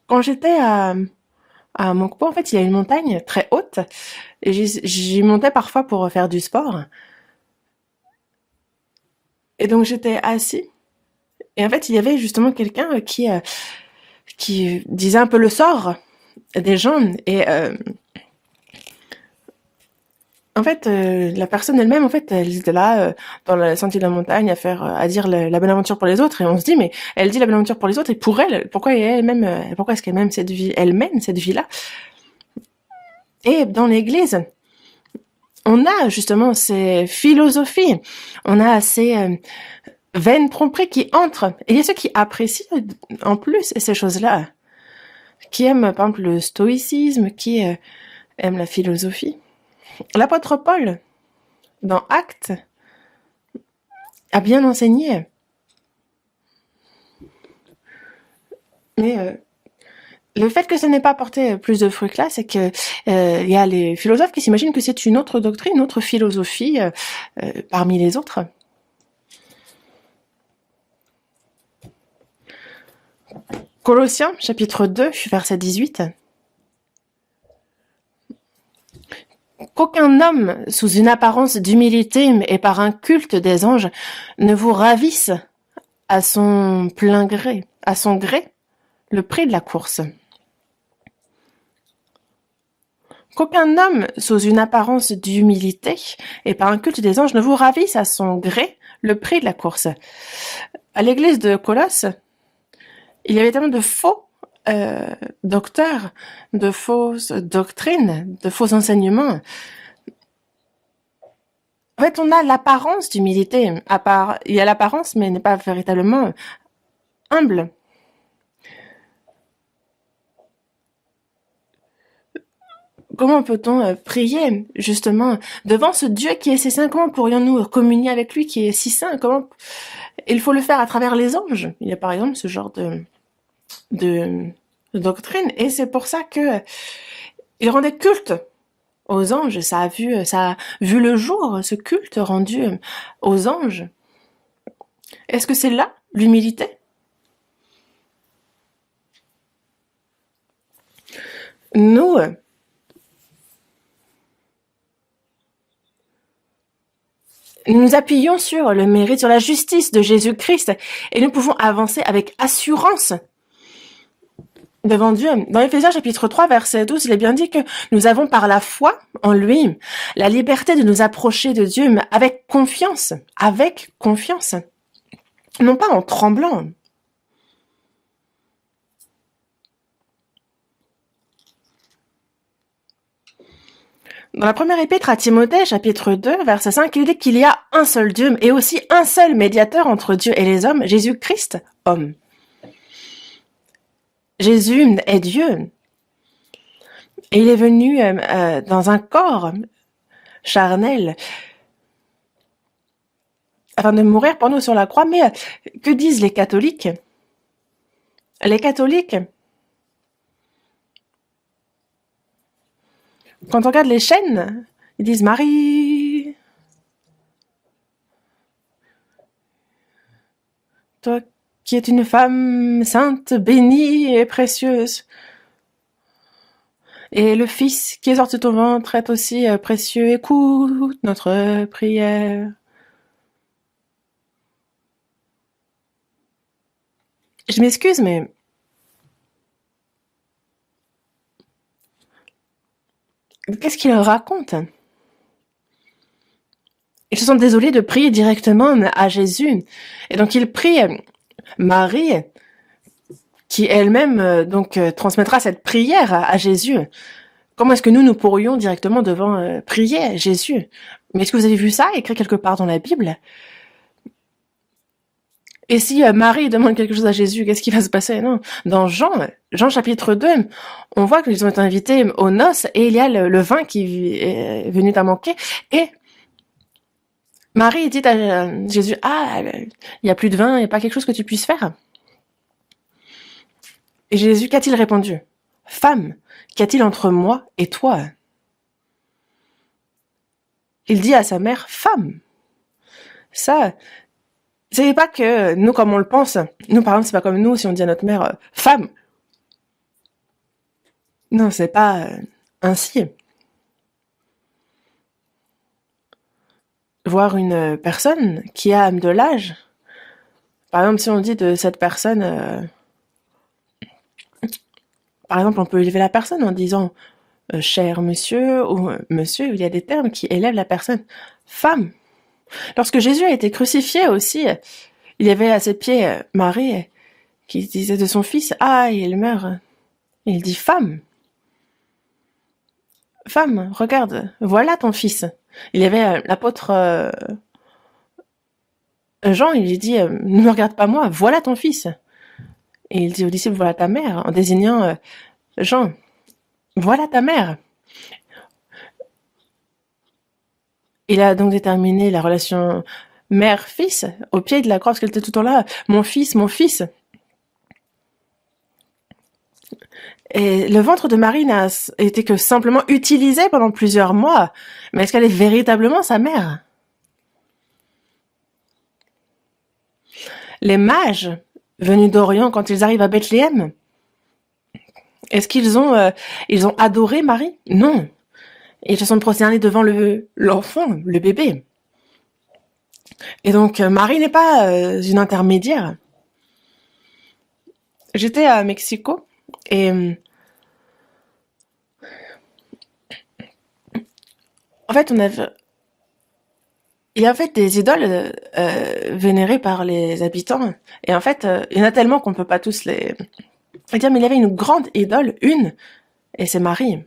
Quand j'étais à Mokpo, en fait, il y a une montagne très haute. Et j'y montais parfois pour faire du sport. Et donc j'étais assis. Et en fait, il y avait justement quelqu'un qui disait un peu le sort des gens. Et en fait, la personne elle-même, en fait, elle était là dans le sentier de la montagne à dire la bonne aventure pour les autres. Et on se dit, mais elle dit la bonne aventure pour les autres. Et pour elle, pourquoi est-ce qu'elle mène cette vie? Elle mène cette vie-là. Et dans l'Église, on a justement ces philosophies, on a ces vaines tromperies qui entrent. Et il y a ceux qui apprécient en plus ces choses-là, qui aiment par exemple le stoïcisme, qui aiment la philosophie. L'apôtre Paul, dans Actes, a bien enseigné. Mais le fait que ça n'ait pas porté plus de fruits que là, c'est que y a les philosophes qui s'imaginent que c'est une autre doctrine, une autre philosophie parmi les autres. Colossiens, chapitre 2, verset 18. Qu'aucun homme, sous une apparence d'humilité et par un culte des anges, ne vous ravisse à son plein gré, à son gré, le prix de la course. Qu'aucun homme, sous une apparence d'humilité et par un culte des anges, ne vous ravisse à son gré le prix de la course. À l'église de Colosse, il y avait tellement de faux docteurs, de fausses doctrines, de faux enseignements. En fait, on a l'apparence d'humilité. Il y a l'apparence, mais n'est pas véritablement humble. Comment peut-on prier, justement, devant ce Dieu qui est si saint? Comment pourrions-nous communier avec lui qui est si saint? Comment il faut le faire à travers les anges? Il y a par exemple ce genre de doctrine, et c'est pour ça que il rendait culte aux anges. Ça a vu le jour, ce culte rendu aux anges. Est-ce que c'est là l'humilité? Nous nous appuyons sur le mérite, sur la justice de Jésus-Christ, et nous pouvons avancer avec assurance devant Dieu. Dans Éphésiens chapitre 3, verset 12, il est bien dit que nous avons par la foi en lui la liberté de nous approcher de Dieu, mais avec confiance, non pas en tremblant. Dans la première épître à Timothée, chapitre 2, verset 5, il dit qu'il y a un seul Dieu et aussi un seul médiateur entre Dieu et les hommes, Jésus-Christ, homme. Jésus est Dieu. Et il est venu dans un corps charnel afin de mourir pour nous sur la croix. Mais que disent les catholiques? Les catholiques, quand on regarde les chaînes, ils disent Marie, toi qui es une femme sainte, bénie et précieuse. Et le Fils qui est sorti de ton ventre est aussi précieux. Écoute notre prière. Je m'excuse, mais qu'est-ce qu'il raconte? Ils se sont désolés de prier directement à Jésus. Et donc ils prient Marie, qui elle-même transmettra cette prière à Jésus. Comment est-ce que nous pourrions directement devant prier Jésus? Mais est-ce que vous avez vu ça écrit quelque part dans la Bible? Et si Marie demande quelque chose à Jésus, qu'est-ce qui va se passer? Non. Dans Jean chapitre 2, on voit qu'ils ont été invités aux noces et il y a le vin qui est venu à manquer. Et Marie dit à Jésus, il n'y a plus de vin, il n'y a pas quelque chose que tu puisses faire? Et Jésus, qu'a-t-il répondu? Femme, qu'y a-t-il entre moi et toi? Il dit à sa mère, femme. Ça, c'est pas que nous, comme on le pense. Nous, par exemple, c'est pas comme nous si on dit à notre mère, femme. Non, c'est pas ainsi. Voir une personne qui a de l'âge, par exemple, si on dit de cette personne, par exemple, on peut élever la personne en disant cher monsieur ou monsieur, il y a des termes qui élèvent la personne. Femme. Lorsque Jésus a été crucifié aussi, il y avait à ses pieds Marie qui disait de son fils, il meurt. Et il dit femme. Femme, regarde, voilà ton fils. Il y avait l'apôtre Jean, il lui dit, ne me regarde pas moi, voilà ton fils. Et il dit aux disciples, voilà ta mère, en désignant Jean, voilà ta mère. Il a donc déterminé la relation mère-fils au pied de la croix, parce qu'elle était tout le temps là, mon fils, mon fils. Et le ventre de Marie n'a été que simplement utilisé pendant plusieurs mois. Mais est-ce qu'elle est véritablement sa mère? Les mages venus d'Orient, quand ils arrivent à Bethléem, est-ce qu'ils ils ont adoré Marie? Non. Ils se sont prosternés devant l'enfant, le bébé. Et donc, Marie n'est pas une intermédiaire. J'étais à Mexico et en fait, il y a en fait des idoles vénérées par les habitants. Et en fait, il y en a tellement qu'on peut pas tous les dire, mais il y avait une grande idole, et c'est Marie.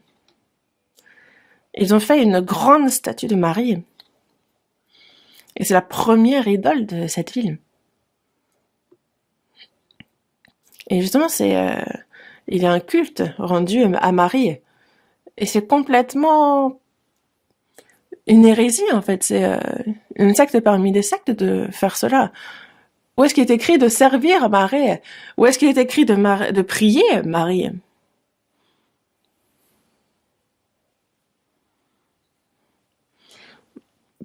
Ils ont fait une grande statue de Marie. Et c'est la première idole de cette ville. Et justement, il y a un culte rendu à Marie. Et c'est complètement une hérésie, en fait. C'est une secte parmi des sectes de faire cela. Où est-ce qu'il est écrit de servir Marie? Où est-ce qu'il est écrit de prier Marie?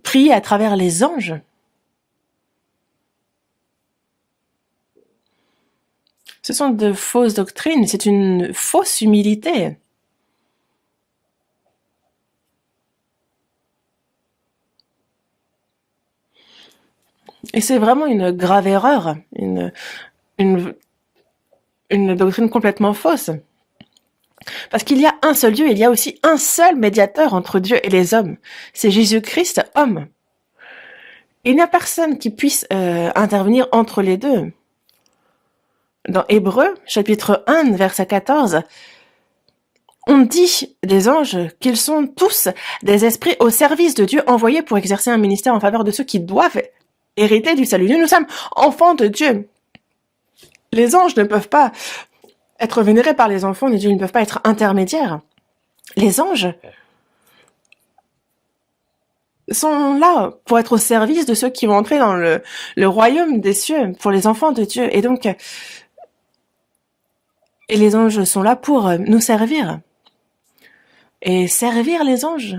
Prier à travers les anges. Ce sont de fausses doctrines, c'est une fausse humilité. Et c'est vraiment une grave erreur, une doctrine complètement fausse. Parce qu'il y a un seul Dieu, il y a aussi un seul médiateur entre Dieu et les hommes. C'est Jésus-Christ, homme. Il n'y a personne qui puisse intervenir entre les deux. Dans Hébreux, chapitre 1, verset 14, on dit des anges qu'ils sont tous des esprits au service de Dieu envoyés pour exercer un ministère en faveur de ceux qui doivent hériter du salut. Nous sommes enfants de Dieu. Les anges ne peuvent pas être vénérés par les enfants de Dieu, ils ne peuvent pas être intermédiaires. Les anges sont là pour être au service de ceux qui vont entrer dans le royaume des cieux, pour les enfants de Dieu. Et donc, et les anges sont là pour nous servir. Et servir les anges.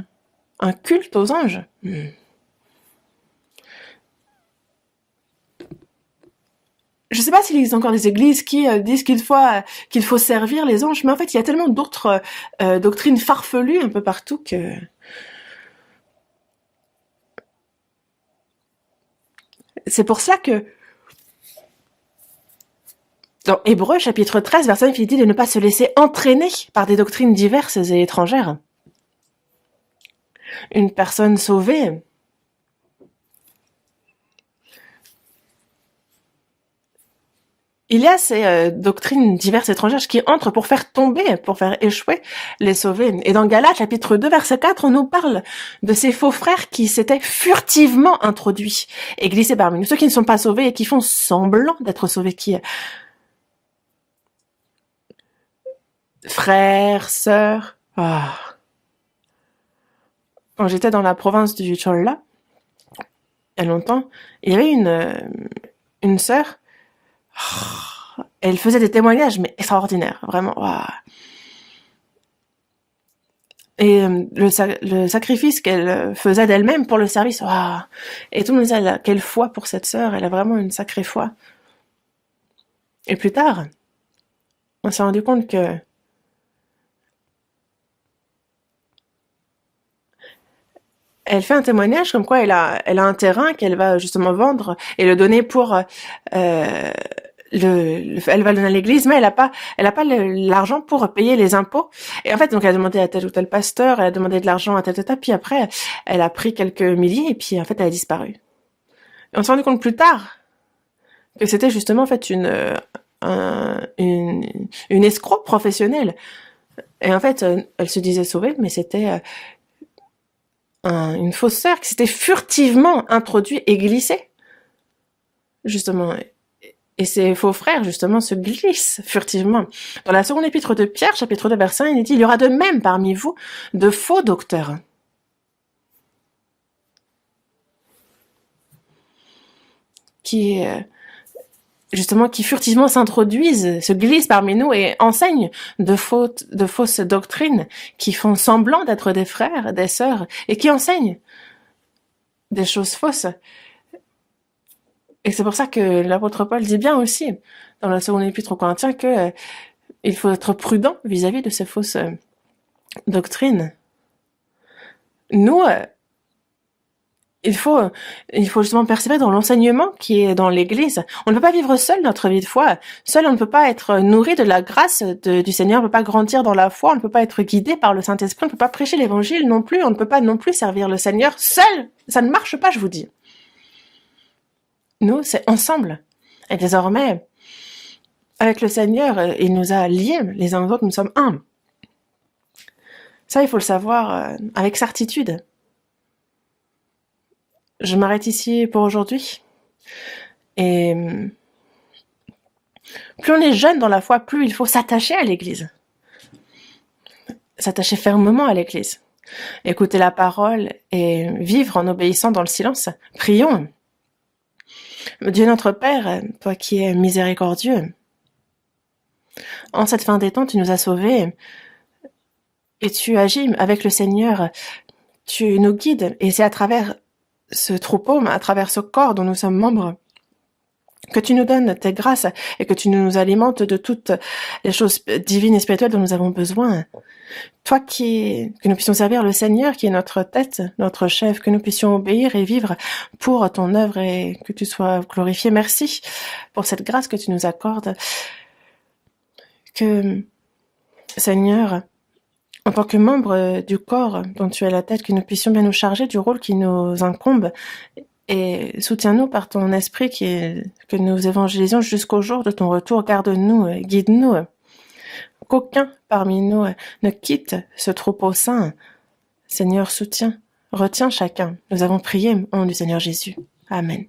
Un culte aux anges. Je ne sais pas s'il existe encore des églises qui disent qu'il faut servir les anges, mais en fait, il y a tellement d'autres doctrines farfelues un peu partout que c'est pour cela que Dans Hébreux, chapitre 13, verset 9, il dit de ne pas se laisser entraîner par des doctrines diverses et étrangères. Une personne sauvée, il y a ces doctrines diverses et étrangères qui entrent pour faire tomber, pour faire échouer les sauvés. Et dans Galates, chapitre 2, verset 4, on nous parle de ces faux frères qui s'étaient furtivement introduits et glissés parmi nous. Ceux qui ne sont pas sauvés et qui font semblant d'être sauvés, qui frères, sœurs. Ah. Quand j'étais dans la province du Cholla, il y a longtemps, il y avait une sœur. Elle faisait des témoignages, mais extraordinaires, vraiment. Wow. Et le sacrifice qu'elle faisait d'elle-même pour le service, wow. Et tout le monde disait, quelle foi pour cette sœur, elle a vraiment une sacrée foi. Et plus tard, on s'est rendu compte que elle fait un témoignage comme quoi elle a un terrain qu'elle va justement vendre et le donner pour elle va le donner à l'église, mais elle a pas l'argent pour payer les impôts. Et en fait, donc elle a demandé à tel ou tel pasteur, elle a demandé de l'argent à tel ou tel, puis après elle a pris quelques milliers et puis en fait elle a disparu. Et on s'est rendu compte plus tard que c'était justement en fait une escroc professionnelle. Et en fait, elle se disait sauvée, mais c'était une fausse sœur qui s'était furtivement introduite et glissée, justement. Et ces faux frères, justement, se glissent furtivement. Dans la seconde épître de Pierre, chapitre 2, verset 1, il dit « Il y aura de même parmi vous de faux docteurs. » qui furtivement s'introduisent, se glissent parmi nous et enseignent de fausses doctrines, qui font semblant d'être des frères, des sœurs, et qui enseignent des choses fausses. Et c'est pour ça que l'apôtre Paul dit bien aussi, dans la seconde épître aux Corinthiens, que il faut être prudent vis-à-vis de ces fausses doctrines. Nous, il faut justement persévérer dans l'enseignement qui est dans l'Église. On ne peut pas vivre seul notre vie de foi. Seul, on ne peut pas être nourri de la grâce du Seigneur, on ne peut pas grandir dans la foi, on ne peut pas être guidé par le Saint-Esprit, on ne peut pas prêcher l'Évangile non plus, on ne peut pas non plus servir le Seigneur seul. Ça ne marche pas, je vous dis. Nous, c'est ensemble. Et désormais, avec le Seigneur, il nous a liés les uns aux autres, nous sommes un. Ça, il faut le savoir avec certitude. Je m'arrête ici pour aujourd'hui. Et plus on est jeune dans la foi, plus il faut s'attacher à l'Église. S'attacher fermement à l'Église. Écouter la parole et vivre en obéissant dans le silence. Prions. Dieu notre Père, toi qui es miséricordieux, en cette fin des temps, tu nous as sauvés et tu agis avec le Seigneur. Tu nous guides et c'est à travers ce troupeau, à travers ce corps dont nous sommes membres, que tu nous donnes tes grâces et que tu nous alimentes de toutes les choses divines et spirituelles dont nous avons besoin. Toi que nous puissions servir le Seigneur qui est notre tête, notre chef, que nous puissions obéir et vivre pour ton œuvre et que tu sois glorifié. Merci pour cette grâce que tu nous accordes. Que, Seigneur, en tant que membre du corps dont tu es la tête, que nous puissions bien nous charger du rôle qui nous incombe et soutiens-nous par ton esprit que nous évangélisions jusqu'au jour de ton retour. Garde-nous, guide-nous. Qu'aucun parmi nous ne quitte ce troupeau saint. Seigneur, retiens chacun. Nous avons prié au nom du Seigneur Jésus. Amen.